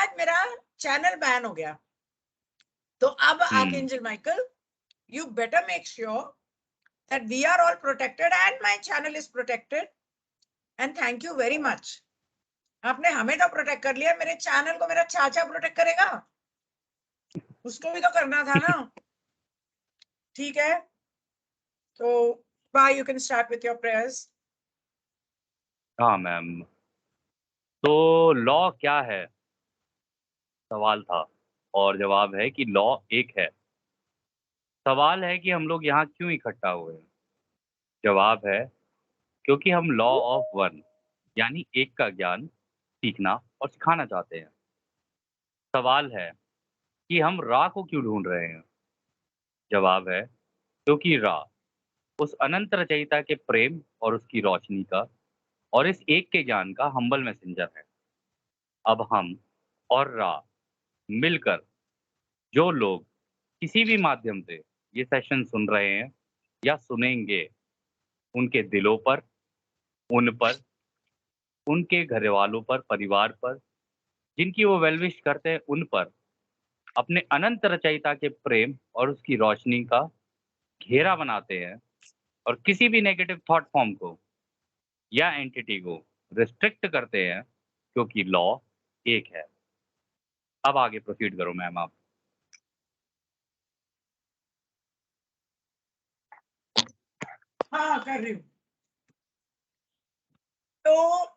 That मेरा channel ban हो गया। तो अब archangel Michael, you better make sure that we are all protected and my channel is protected, and thank you very much। आपने हमें तो प्रोटेक्ट कर लिया, मेरे चैनल को मेरा चाचा प्रोटेक्ट करेगा? उसको भी तो करना था ना। ठीक है, तो bye, you can start with your prayers. हाँ मैम, तो लॉ क्या है सवाल था, और जवाब है कि लॉ एक है। सवाल है कि हम लोग यहाँ क्यों इकट्ठा हुए हैं। जवाब है क्योंकि हम लॉ ऑफ वन यानी एक का ज्ञान सीखना और सिखाना चाहते हैं। सवाल है कि हम रा को क्यों ढूंढ रहे हैं। जवाब है क्योंकि रा उस अनंत रचयिता के प्रेम और उसकी रोशनी का और इस एक के ज्ञान का हम्बल मैसेंजर है। अब हम और रा मिलकर, जो लोग किसी भी माध्यम से ये सेशन सुन रहे हैं या सुनेंगे, उनके दिलों पर, उन पर, उनके घर वालों पर, परिवार पर, जिनकी वो वेलविश करते हैं, उन पर अपने अनंत रचयिता के प्रेम और उसकी रोशनी का घेरा बनाते हैं और किसी भी नेगेटिव थॉट फॉर्म को या एंटिटी को रिस्ट्रिक्ट करते हैं, क्योंकि लॉ एक है। अब आगे प्रोसीड करो मैम आप। हाँ, कर रही हूँ। तो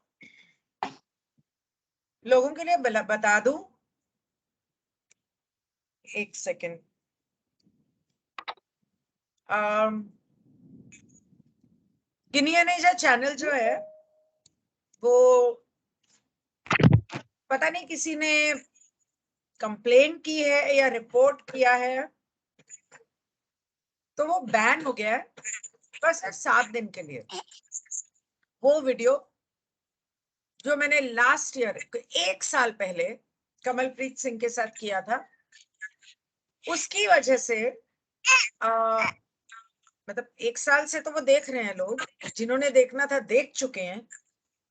लोगों के लिए बता दूं, एक सेकेंड। गिनिया नेजा चैनल जो है वो, पता नहीं किसी ने कंप्लेंट की है या रिपोर्ट किया है, तो वो बैन हो गया है बस 7 दिन के लिए। वो वीडियो जो मैंने लास्ट ईयर, 1 साल पहले कमलप्रीत सिंह के साथ किया था, उसकी वजह से मतलब 1 साल से तो वो देख रहे हैं लोग, जिन्होंने देखना था देख चुके हैं।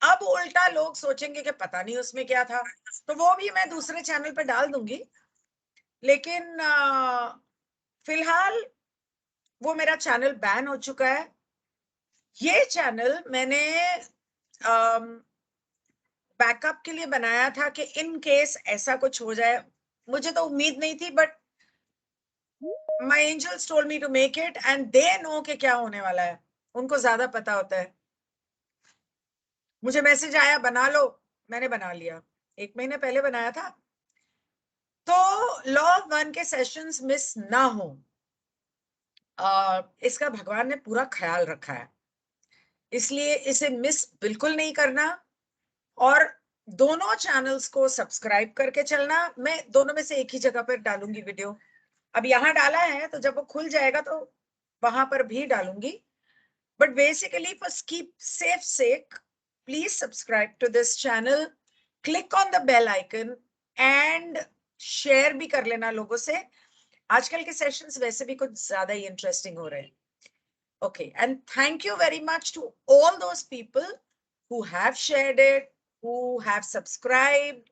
अब उल्टा लोग सोचेंगे कि पता नहीं उसमें क्या था, तो वो भी मैं दूसरे चैनल पे डाल दूंगी। लेकिन फिलहाल वो मेरा चैनल बैन हो चुका है। ये चैनल मैंने बैकअप के लिए बनाया था कि इन केस ऐसा कुछ हो जाए। मुझे तो उम्मीद नहीं थी, but my angels told me to make it, and they know कि क्या होने वाला है, उनको ज्यादा पता होता है। मुझे मैसेज आया बना लो, मैंने बना लिया, 1 महीने पहले बनाया था। तो लॉ ऑफ वन के सेशंस मिस ना हो, इसका भगवान ने पूरा ख्याल रखा है, इसलिए इसे मिस बिल्कुल नहीं करना। और दोनों चैनल्स को सब्सक्राइब करके चलना। मैं दोनों में से एक ही जगह पर डालूंगी वीडियो। अब यहाँ डाला है, तो जब वो खुल जाएगा तो वहां पर भी डालूंगी। But basically for keep safe sake, please subscribe to this channel, click on the bell icon and share भी कर लेना लोगों से। आजकल के सेशंस वैसे भी कुछ ज्यादा ही इंटरेस्टिंग हो रहे हैं। Okay, and thank you very much to all those people who have shared it, who have subscribed,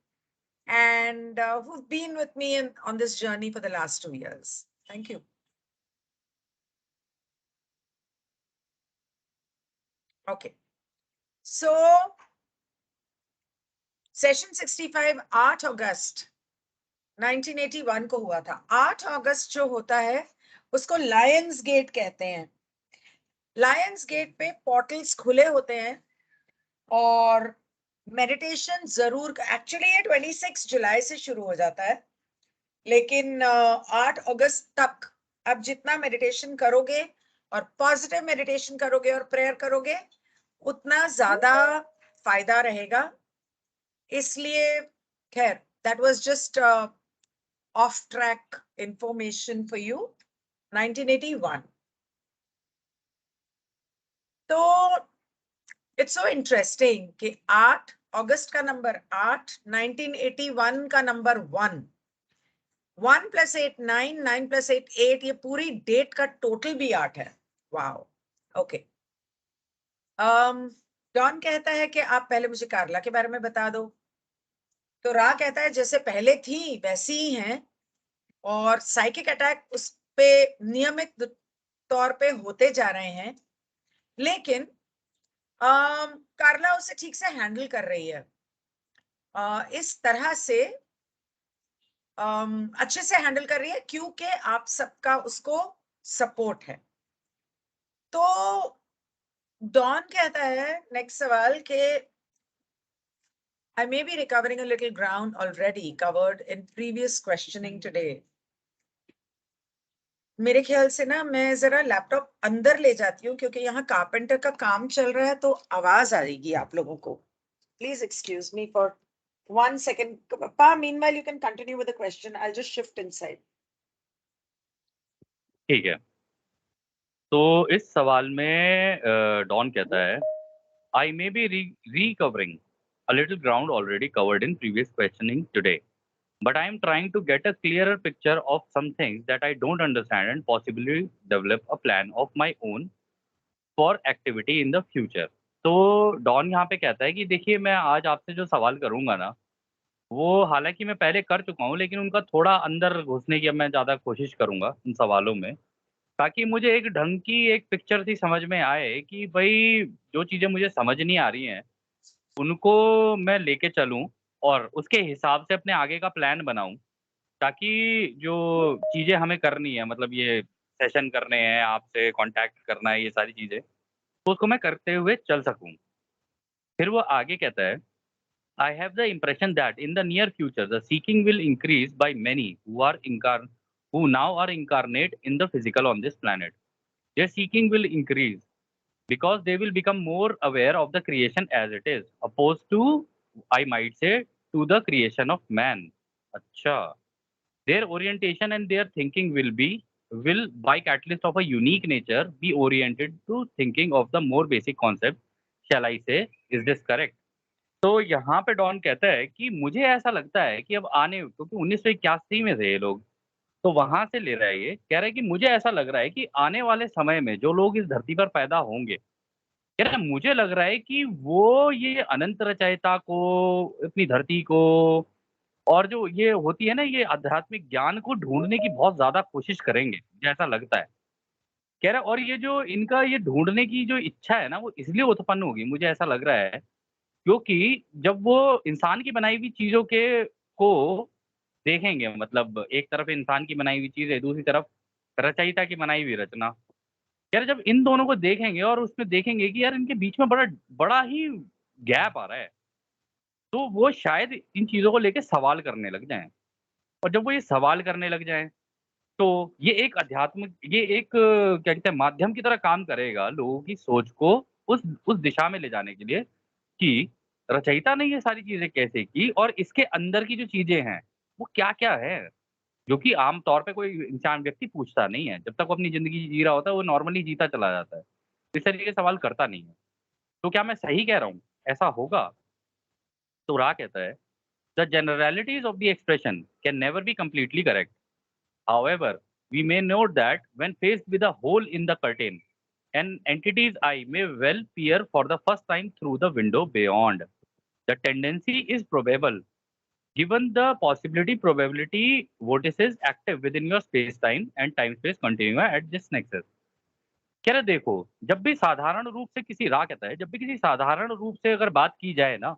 and who've been with me on this journey for the last 2 years. Thank you. Okay, so session 65 8 अगस्त 1981 को हुआ था। 8 अगस्त जो होता है उसको Lions gate कहते हैं। Lions gate पे पोर्टल्स खुले होते हैं और मेडिटेशन जरूर, एक्चुअली ये 26 जुलाई से शुरू हो जाता है, लेकिन 8 अगस्त तक अब जितना मेडिटेशन करोगे और पॉजिटिव मेडिटेशन करोगे और प्रेयर करोगे, उतना ज्यादा फायदा रहेगा। इसलिए खैर, that was just of track information for you. 1981, तो इट्स सो इंटरेस्टिंग कि 8 अगस्त का नंबर 8, 1981 का नंबर 1, 1 + 8 9, 9 + 8 8, ये पूरी डेट का टोटल भी 8 है। Wow, okay. डॉन कहता है कि आप पहले मुझे कार्ला के बारे में बता दो। तो रा कहता है जैसे पहले थी वैसी ही हैं और साइकिक अटैक उस पे नियमित तौर पे होते जा रहे हैं, लेकिन कार्ला उसे ठीक से हैंडल कर रही है। इस तरह से अच्छे से हैंडल कर रही है क्योंकि आप सबका उसको सपोर्ट है। तो डॉन कहता है नेक्स्ट सवाल के I may be recovering a little ground already covered in previous questioning today. मेरे ख्याल से ना मैं जरा लैपटॉप अंदर ले जाती हूँ क्योंकि यहाँ कारपेंटर का काम चल रहा है तो आवाज आएगी आप लोगों को। Please excuse me for 1 second. Pa, meanwhile you can continue with the question. I'll just shift inside. ठीक है। तो इस सवाल में डॉन कहता है I may be recovering a little ground already covered in previous questioning today but I am trying to get a clearer picture of some things that I don't understand and possibly develop a plan of my own for activity in the future. तो don यहाँ पे कहता है कि देखिए मैं आज आपसे जो सवाल करूंगा ना वो हालांकि मैं पहले कर चुका हूँ लेकिन उनका थोड़ा अंदर घुसने की अब मैं ज़्यादा कोशिश करूंगा उन सवालों में ताकि मुझे एक ढंग की एक पिक्चर सी समझ में आए कि भाई जो चीज़ें मुझे समझ नहीं आ रही हैं उनको मैं लेके चलूं और उसके हिसाब से अपने आगे का प्लान बनाऊं ताकि जो चीज़ें हमें करनी है मतलब ये सेशन करने हैं आपसे कांटेक्ट करना है ये सारी चीज़ें तो उसको मैं करते हुए चल सकूं। फिर वो आगे कहता है I have the impression that in the near future the seeking will increase by many who now are incarnate in the physical on this planet. Their seeking will increase because they will become more aware of the creation as it is opposed to I might say to the creation of man. अच्छा, their orientation and their thinking will by catalyst of a unique nature be oriented to thinking of the more basic concept. Shall I say, is this correct? तो यहाँ पे don कहता है कि मुझे ऐसा लगता है कि अब आने क्योंकि 1981 में थे ये लोग, तो वहां से ले रहा है ये कह रहा है कि मुझे ऐसा लग रहा है कि आने वाले समय में जो लोग इस धरती पर पैदा होंगे कह रहा है मुझे लग रहा है कि वो ये अनंत रचयिता को अपनी धरती को और जो ये होती है ना ये आध्यात्मिक ज्ञान को ढूँढने की बहुत ज़्यादा कोशिश करेंगे, मुझे ऐसा लगता है। कह रहा है और ये जो इनका ये ढूँढने की जो इच्छा है ना वो इसलिए उत्पन्न होगी, मुझे ऐसा लग रहा है क्योंकि जब वो इंसान की बनाई हुई चीज़ों के को देखेंगे मतलब एक तरफ इंसान की बनाई हुई चीज़ है, दूसरी तरफ रचयिता की बनाई हुई रचना। कह रहा है जब इन दोनों को देखेंगे और उसमें देखेंगे कि यार इनके बीच में बड़ा बड़ा ही गैप आ रहा है, तो वो शायद इन चीज़ों को लेके सवाल करने लग जाएँ। और जब वो ये सवाल करने लग जाएँ, तो ये एक अध्यात्मिक ये एक क्या कहते हैं माध्यम की तरह काम करेगा लोगों की सोच को उस दिशा में ले जाने के लिए कि रचयिता ने ये सारी चीज़ें कैसे की और इसके अंदर की जो चीज़ें हैं, वो क्या-क्या है? जो कि आम तौर पे कोई इंसान व्यक्ति पूछता नहीं है। जब तक वो अपनी ज़िंदगी जी रहा होता है, वो नॉर्मली जीता चला जाता है। इस तरीके के सवाल करता नहीं है। तो क्या मैं सही कह रहा हूँ? ऐसा होगा? तो रा कहता है, "the generalities of the expression can never be completely correct. However, we may note that when faced with a hole in the curtain, an entity's eye may well peer for the first time through the window beyond. The tendency is probable, given the probability vortices active within your space-time and time-space continua at this nexus." कह रहे देखो, जब भी साधारण रूप से किसी रा कहता है, जब भी किसी साधारण रूप से अगर बात की जाए ना,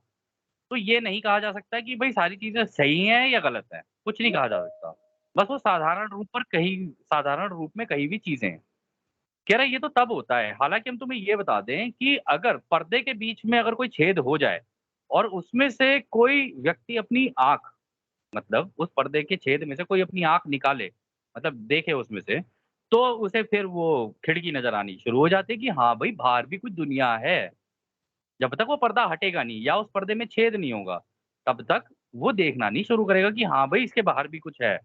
तो ये नहीं कहा जा सकता कि भई सारी चीज़ें सही हैं या गलत हैं, कुछ नहीं कहा जा सकता। बस वो साधारण रूप में कही हुई चीज़ें हैं। कह रहा है ये तो तब होता है, हालाँकि हम तुम्हें ये बता दें कि अगर पर्दे के बीच में अगर कोई छेद हो जाए और उसमें से कोई व्यक्ति अपनी आँख मतलब उस पर्दे के छेद में से कोई अपनी आँख निकाले, मतलब देखे उसमें से, तो उसे फिर वो खिड़की नज़र आनी शुरू हो जाती है कि हाँ, भई बाहर भी कुछ दुनिया है। जब तक वो पर्दा हटेगा नहीं या उस पर्दे में छेद नहीं होगा, तब तक वो देखना नहीं शुरू करेगा कि हाँ भाई इसके बाहर भी कुछ है।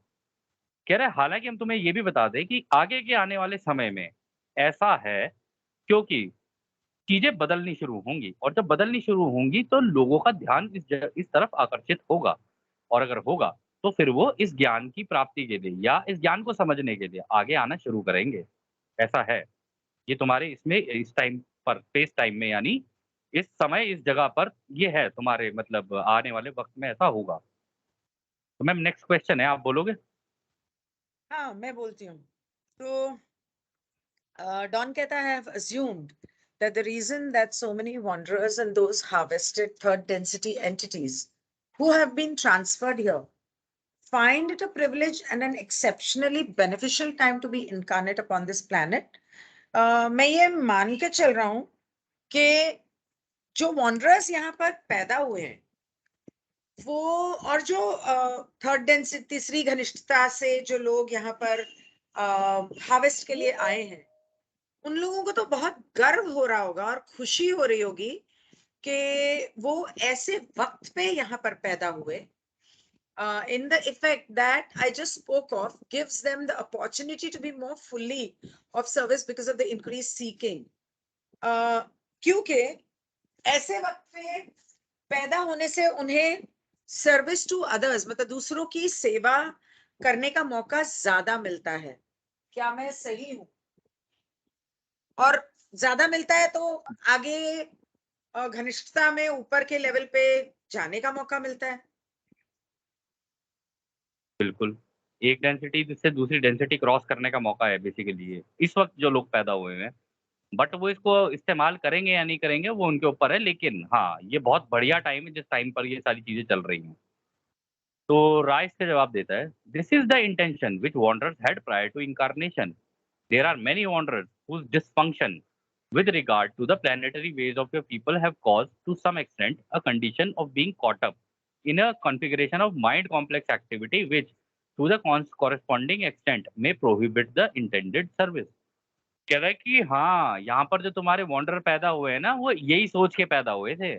कह रहा है हालाँकि हम तुम्हें ये भी बता दें कि आगे के आने वाले समय में ऐसा है क्योंकि चीज़ें बदलनी शुरू होंगी और जब बदलनी शुरू होंगी तो लोगों का ध्यान इस तरफ आकर्षित होगा और अगर होगा तो फिर वो इस ज्ञान की प्राप्ति के लिए या इस ज्ञान को समझने के लिए आगे आना शुरू करेंगे। ऐसा है। ये तुम्हारे इसमें इस टाइम पर स्पेस टाइम में यानी इस समय इस जगह पर ये है तुम्हारे मतलब आने वाले वक्त में ऐसा होगा। तो मैम नेक्स्ट क्वेश्चन है, आप बोलोगे? हाँ, मैं बोलती हूँ। तो Don कहता है, I have assumed that the reason that so many wanderers and those harvested third density entities who have been transferred here find it a privilege and an exceptionally beneficial time to be incarnate upon this planet. मैं ये मान के चल रहा हूँ कि जो wanderers यहाँ पर पैदा हुए हैं वो, और जो थर्ड डेंसिटी तीसरी घनिष्ठता से जो लोग यहाँ पर हार्वेस्ट के लिए आए हैं, उन लोगों को तो बहुत गर्व हो रहा होगा और खुशी हो रही होगी कि वो ऐसे वक्त पे यहाँ पर पैदा हुए. In the effect that I just spoke of gives them the opportunity to be more fully of service because of the increased seeking. क्योंकि ऐसे वक्त पे पैदा होने से उन्हें सर्विस टू अदर्स, मतलब दूसरों की सेवा करने का मौका ज्यादा मिलता है. क्या मैं सही हूँ? और ज्यादा मिलता है तो आगे घनिष्ठता में ऊपर के लेवल पे जाने का मौका मिलता है. बिल्कुल। एक डेंसिटी से दूसरी डेंसिटी क्रॉस करने का मौका है बेसिकली ये, इस वक़्त जो लोग पैदा हुए हैं। बट वो इसको इस्तेमाल करेंगे या नहीं करेंगे वो उनके ऊपर है, लेकिन हाँ, ये बहुत बढ़िया टाइम है जिस टाइम पर ये सारी चीज़ें चल रही हैं। तो राय इसका जवाब देता है, this is the intention which wanderers had prior to incarnation. There are many wanderers whose dysfunction with regard to the planetary ways of your people have caused to some extent a condition of being caught up in a configuration of mind complex activity which to the corresponding extent may prohibit the intended service। कह रहा है कि हाँ, यहाँ पर जो तुम्हारे wanderer पैदा हुए हैं ना, वो यही सोच के पैदा हुए थे।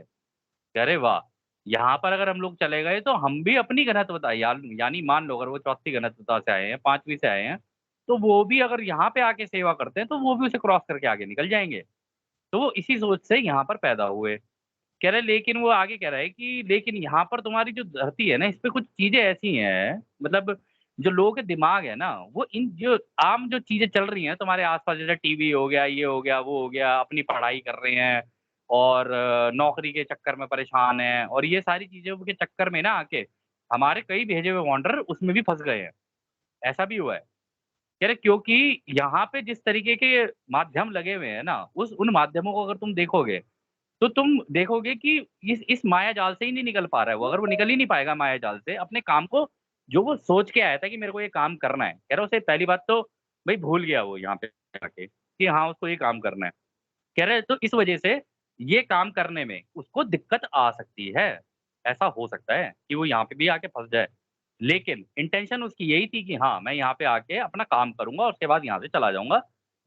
अरे वाह! यहाँ पर अगर हम लोग चले गए तो हम भी अपनी घनत्वता यानी मान लो अगर वो चौथी घनत्वता से आए हैं, 5वीं से आए हैं, तो वो भी अगर यहाँ पे आके सेवा करते हैं, तो वो भी उसे क्रॉस करके आगे निकल जाएँगे। तो वो इसी सोच से यहाँ पर पैदा हुए। कह रहे लेकिन वो आगे कह रहा है कि लेकिन यहाँ पर तुम्हारी जो धरती है ना, इस पे कुछ चीज़ें ऐसी हैं, मतलब जो लोगों के दिमाग है ना, वो इन जो आम जो चीज़ें चल रही हैं तुम्हारे आस-पास, जैसे टीवी हो गया, ये हो गया, वो हो गया, अपनी पढ़ाई कर रहे हैं और नौकरी के चक्कर में परेशान हैं और ये सारी चीज़ों के चक्कर में ना आके हमारे कई भेजे हुए वांडरर उसमें भी फँस गए हैं। ऐसा भी हुआ है। कह रहे क्योंकि यहाँ पे जिस तरीके के माध्यम लगे हुए हैं ना, उन माध्यमों को अगर तुम देखोगे तो तुम देखोगे कि इस माया जाल से ही नहीं निकल पा रहा है वो। अगर वो निकल ही नहीं पाएगा माया जाल से, अपने काम को जो वो सोच के आया था कि मेरे को ये काम करना है, कह रहा उसे पहली बात तो भई भूल गया वो यहाँ पे आके कि हाँ, उसको ये काम करना है। कह रहे तो इस वजह से ये काम करने में उसको दिक्कत आ सकती है। ऐसा हो सकता है कि वो यहाँ पे भी आके फँस जाए। लेकिन इंटेंशन उसकी यही थी कि हाँ, मैं यहाँ पे आके अपना काम करूँगा और उसके बाद यहाँ से चला जाऊँगा।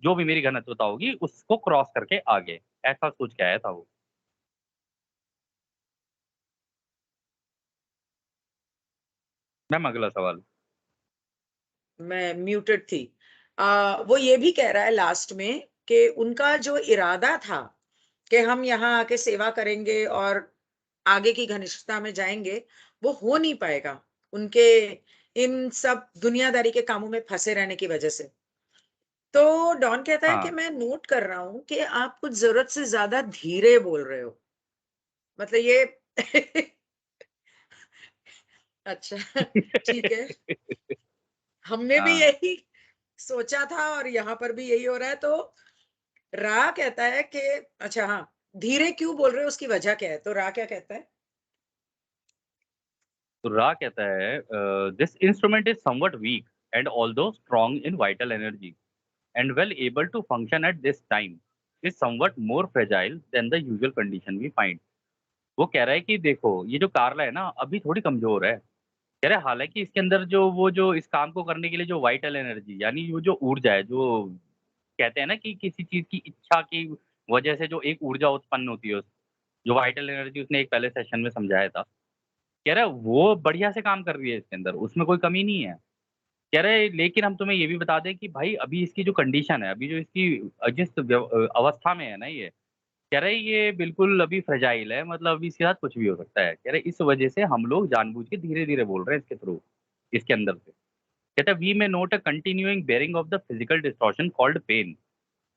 जो भी मेरी घनत्वता होगी उसको क्रॉस करके आगे, ऐसा सोच के आया था वो। मैम अगला सवाल। मैं म्यूटेड थी. वो ये भी कह रहा है लास्ट में कि उनका जो इरादा था कि हम यहाँ आके सेवा करेंगे और आगे की घनिष्ठता में जाएंगे, वो हो नहीं पाएगा उनके इन सब दुनियादारी के कामों में फंसे रहने की वजह से. तो डॉन कहता है कि हाँ। मैं नोट कर रहा हूँ कि आप कुछ जरूरत से ज्यादा धीरे बोल रहे हो. मतलब ये अच्छा. ठीक है, हमने भी हाँ, यही सोचा था और यहाँ पर भी यही हो रहा है. तो रा कहता है कि अच्छा, हाँ, धीरे क्यों बोल रहे हो, उसकी वजह क्या है? तो रा क्या कहता है? तो रा कहता है this instrument is somewhat weak and although strong in vital energy and well able to function at this time is somewhat more fragile than the usual condition we find. वो कह रहा है कि देखो ये जो कार्ला है ना अभी थोड़ी कमजोर है। कह रहा है हालांकि इसके अंदर जो वो जो इस काम को करने के लिए जो वाइटल एनर्जी यानी वो जो ऊर्जा है, जो कहते हैं ना कि किसी चीज की इच्छा की वजह से जो एक ऊर्जा उत्पन्न होती है, जो वाइटल एनर्जी उसने एक पहले सेशन में समझाया था। कह रहा है वो बढ़िया से काम कर रही है इसके अंदर, उसमें कोई कमी नहीं है। कह रहे लेकिन हम तुम्हें ये भी बता दें कि भाई अभी इसकी जो कंडीशन है, अभी जो इसकी अवस्था में है ना ये, कह रहे ये बिल्कुल अभी फ्रेजाइल है, मतलब अभी इसके साथ कुछ भी हो सकता है। कह रहे इस वजह से हम लोग जानबूझ के धीरे-धीरे बोल रहे हैं इसके थ्रू, इसके अंदर से। कहता है we may note a continuing bearing of the physical distortion called pain,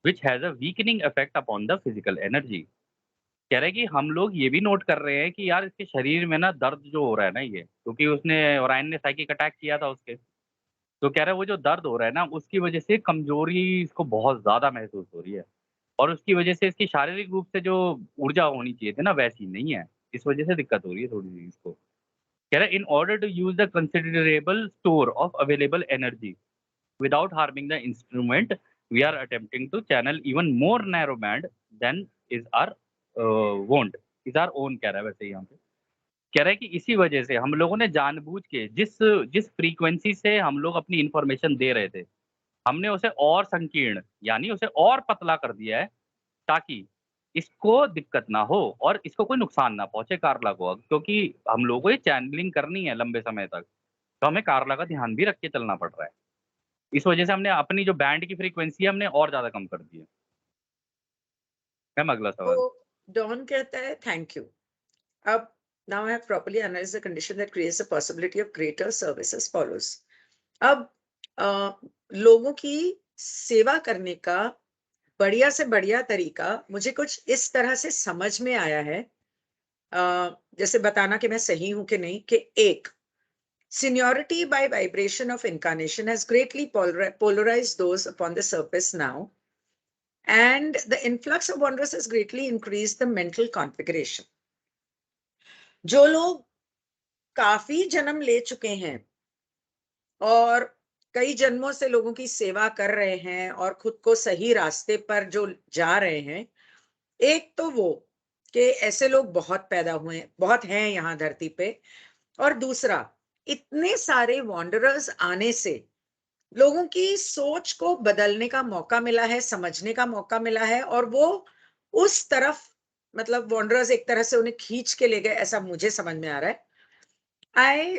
which has a weakening effect upon the physical energy. कह रहे हैं कि हम लोग ये भी नोट कर रहे हैं कि यार इसके शरीर में ना दर्द जो हो रहा है ना ये, क्योंकि उसने ओरायन ने साइकिक अटैक किया था उसके। तो कह रहा है वो जो दर्द हो रहा है ना उसकी वजह से कमज़ोरी इसको बहुत ज़्यादा महसूस हो रही है। और उसकी वजह से इसकी शारीरिक रूप से जो ऊर्जा होनी चाहिए थी ना वैसी नहीं है। इस वजह से दिक्कत हो रही है थोड़ी-सी इसको। कह रहा है in order to use the considerable store of available energy without harming the instrument, we are attempting to channel even more narrow band than is our want, is our own कह रहा है वैसे यहाँ पे। कह रहा है कि इसी वजह से हम लोगों ने जानबूझ के जिस जिस फ्रीक्वेंसी से हम लोग अपनी इन्फॉर्मेशन दे रहे थे, हमने उसे और संकीर्ण यानी उसे और पतला कर दिया है ताकि इसको दिक्कत ना हो और इसको कोई नुकसान ना पहुँचे कार्ला को। क्योंकि हम लोगों को ये चैनलिंग करनी है लंबे समय तक, तो हमें कार्ला का ध्यान भी रख के चलना पड़ रहा है। इस वजह से हमने अपनी जो बैंड की फ्रीक्वेंसी है हमने और ज़्यादा कम कर दी है। मैम अगला सवाल। तो डॉन कहता है थैंक यू। अब now I have properly analysed the condition that creates the possibility of greater service as follows. अब लोगों की सेवा करने का बढ़िया से बढ़िया तरीका मुझे कुछ इस तरह से समझ में आया है, जैसे बताना कि मैं सही हूं कि नहीं, कि एक, seniority by vibration of incarnation has greatly polarized those upon the surface now, and the influx of wanderers has greatly increased the mental configuration. जो लोग काफी जन्म ले चुके हैं और कई जन्मों से लोगों की सेवा कर रहे हैं और खुद को सही रास्ते पर जो जा रहे हैं, एक तो वो कि ऐसे लोग बहुत पैदा हुए, बहुत हैं यहाँ धरती पे, और दूसरा इतने सारे वॉन्डरर्स आने से लोगों की सोच को बदलने का मौका मिला है, समझने का मौका मिला है, और वो उस तरफ, मतलब वॉन्डरर्स एक तरह से उन्हें खींच के ले गए, ऐसा मुझे समझ में आ रहा है। I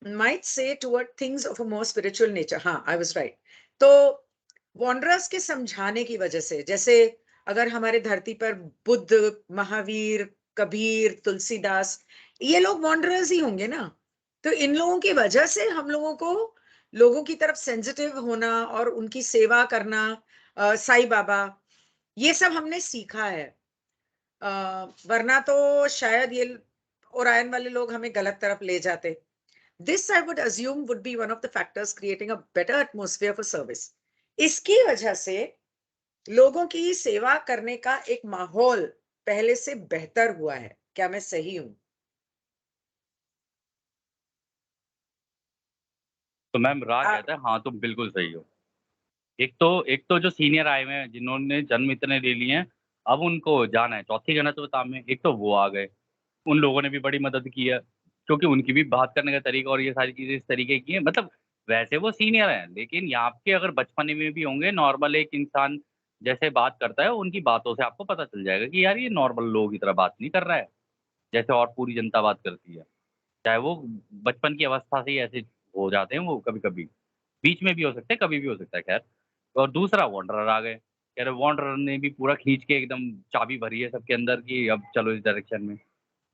might say toward things of a more spiritual nature. हाँ, आई वाज राइट। तो वॉन्डरर्स के समझाने की वजह से, जैसे अगर हमारे धरती पर बुद्ध, महावीर, कबीर, तुलसीदास, ये लोग वॉन्डरर्स ही होंगे ना। तो इन लोगों की वजह से हम लोगों को लोगों की तरफ सेंसिटिव होना और उनकी सेवा करना, साईं बाबा, ये सब हमने सीखा है। अ, वरना तो शायद ये ओरायन वाले लोग हमें गलत तरफ ले जाते। This I would assume would be one of the factors creating a better atmosphere for service. इसकी वजह से लोगों की सेवा करने का एक माहौल पहले से बेहतर हुआ है। क्या मैं सही हूं? तो मैम रा आ, कहता है हाँ, तुम बिल्कुल सही हो। एक तो जो सीनियर आए हुए हैं जिन्होंने जन्म इतने ले लिए हैं, अब उनको जाना है चौथी गणतव्यता में, एक तो वो आ गए। उन लोगों ने भी बड़ी मदद की है, क्योंकि उनकी भी बात करने का तरीका और ये सारी चीज़ें इस तरीके की हैं। मतलब वैसे वो सीनियर हैं, लेकिन यहाँ के अगर बचपने में भी होंगे, नॉर्मल एक इंसान जैसे बात करता है, उनकी बातों से आपको पता चल जाएगा कि यार ये नॉर्मल लोगों की तरह बात नहीं कर रहा है, जैसे और पूरी जनता बात करती है। चाहे वो बचपन की अवस्था से ही ऐसे हो जाते हैं वो कभी-कभी। बीच में भी हो सकते हैं, कभी भी हो सकता है खैर। और दूसरा वांडरर आ गए। कह रहे वांडरर ने भी पूरा खींच के एकदम चाबी भरी है सबके अंदर कि अब चलो इस डायरेक्शन में।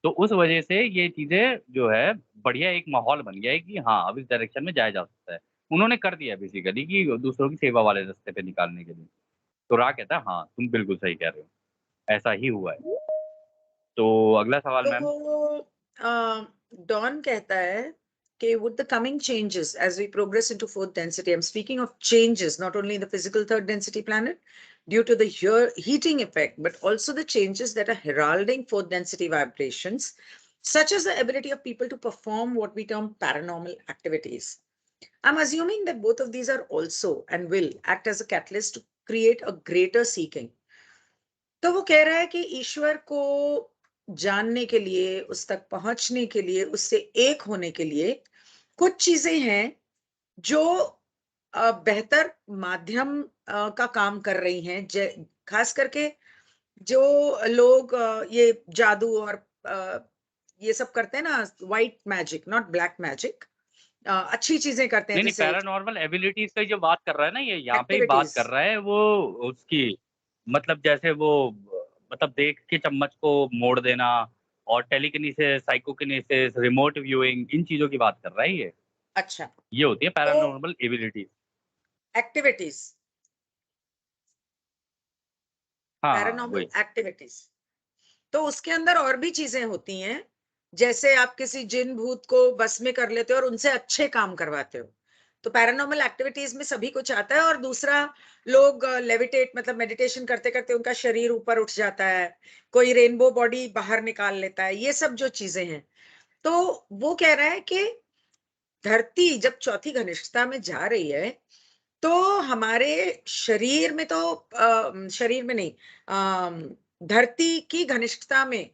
तो उस वजह से ये चीज़ें जो है बढ़िया एक माहौल बन गया है कि हाँ, अब इस डायरेक्शन में जाया जा सकता है। उन्होंने कर दिया बेसिकली कि दूसरों की सेवा वाले रास्ते पे निकालने के लिए। तो रा कहता है हाँ, तुम बिल्कुल सही कह रहे हो। ऐसा ही हुआ है। तो अगला सवाल मैम। तो डॉन कहता है कि with the coming changes as we progress into fourth density, I'm speaking of changes not only in the physical third density planet due to the heating effect, but also the changes that are heralding fourth density vibrations, such as the ability of people to perform what we term paranormal activities. I'm assuming that both of these are also and will act as a catalyst to create a greater seeking. तो वो कह रहा है कि ईश्वर को जानने के लिए, उस तक पहुंचने के लिए, उससे एक होने के लिए कुछ चीजें हैं जो बेहतर माध्यम का काम कर रही हैं। खास करके जो लोग ये जादू और ये सब करते हैं ना, white magic, not black magic, अच्छी चीजें करते हैं नहीं, नहीं, जैसे पैरानॉर्मल एबिलिटीज़ का जो बात कर रहा है ना ये, यहाँ पे ही बात एक्टिविटीज। कर रहा है वो उसकी मतलब जैसे वो मतलब देख के चम्मच को मोड़ देना और टेलीकिनेसिस, साइकोकिनेसिस, रिमोट व्यूइंग इन चीज़ों की बात कर रहा है ये। अच्छा, ये होती है तो पैरानॉर्मल एबिलिटीज़। एक्टिविटीज, हाँ, हाँ, पैरानॉर्मल वही। एक्टिविटीज। तो उसके अंदर और भी चीजें होती हैं, जैसे आप किसी जिन भूत को बस में कर लेते हो और उनसे अच्छे काम करवाते हो। तो पैरानॉर्मल एक्टिविटीज में सभी कुछ आता है। और दूसरा, लोग लेविटेट मतलब मेडिटेशन करते करते उनका शरीर ऊपर उठ जाता है, कोई रेनबो बॉडी बाहर निकाल लेता है, ये सब जो चीजें हैं। तो वो कह रहा है कि धरती जब चौथी घनिष्ठता में जा रही है, तो हमारे शरीर में तो शरीर में नहीं, धरती की घनिष्ठता में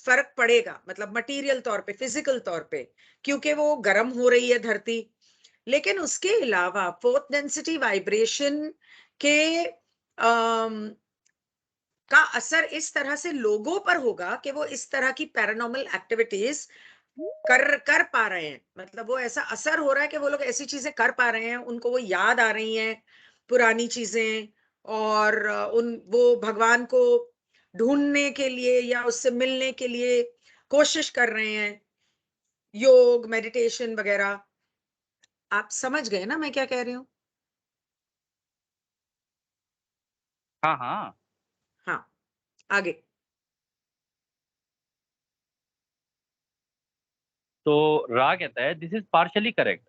फर्क पड़ेगा, मतलब मटेरियल तौर पे, फिजिकल तौर पे, क्योंकि वो गर्म हो रही है धरती। लेकिन उसके अलावा फोर्थ डेंसिटी वाइब्रेशन के अम, का असर इस तरह से लोगों पर होगा कि वो इस तरह की पैरानॉर्मल एक्टिविटीज कर कर पा रहे हैं। मतलब वो ऐसा असर हो रहा है कि वो लोग ऐसी चीजें कर पा रहे हैं, उनको वो याद आ रही हैं, पुरानी चीजें। और उन वो भगवान को ढूंढने के लिए या उससे मिलने के लिए कोशिश कर रहे हैं, योग मेडिटेशन वगैरह। आप समझ गए ना मैं क्या कह रही हूँ? हाँ, हाँ। हाँ, आगे। तो रा कहता है, "this is partially correct.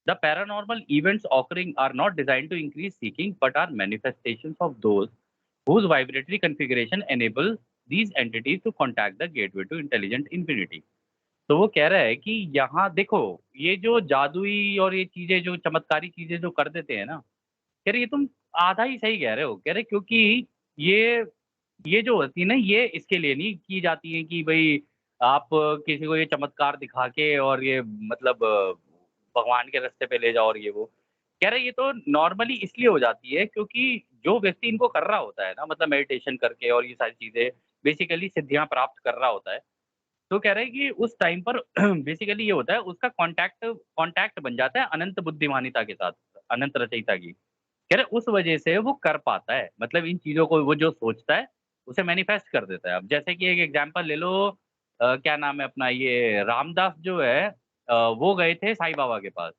The paranormal events occurring are not designed to increase seeking but are manifestations of those whose vibratory configuration enable these entities to contact the gateway to intelligent infinity." तो वो कह रहा है कि यहाँ देखो, ये जो जादुई और ये चीज़ें जो चमत्कारी चीज़ें जो कर देते हैं ना, कह रहे ये तुम आधा ही सही कह रहे हो। कह रहे क्योंकि ये ये जो होती है ना, ये इसके लिए नहीं की जाती है कि भई आप किसी को ये चमत्कार दिखा के और ये मतलब भगवान के रास्ते पे ले जाओ और ये वो। कह रहे ये तो नॉर्मली इसलिए हो जाती है क्योंकि जो व्यक्ति इनको कर रहा होता है ना, मतलब मेडिटेशन करके और ये सारी चीज़ें बेसिकली सिद्धियाँ प्राप्त कर रहा होता है। तो कह रहे हैं कि उस टाइम पर बेसिकली ये होता है, उसका कॉन्टैक्ट कॉन्टैक्ट बन जाता है अनंत बुद्धिमानिता के साथ, अनंत रचयिता की। कह रहे उस वजह से वो कर पाता है, मतलब इन चीज़ों को वो जो सोचता है, उसे मैनिफेस्ट कर देता है। अब जैसे कि एक एग्ज़ाम्पल ले लो, क्या नाम है अपना, ये रामदास जो है, वो गए थे साईं बाबा के पास।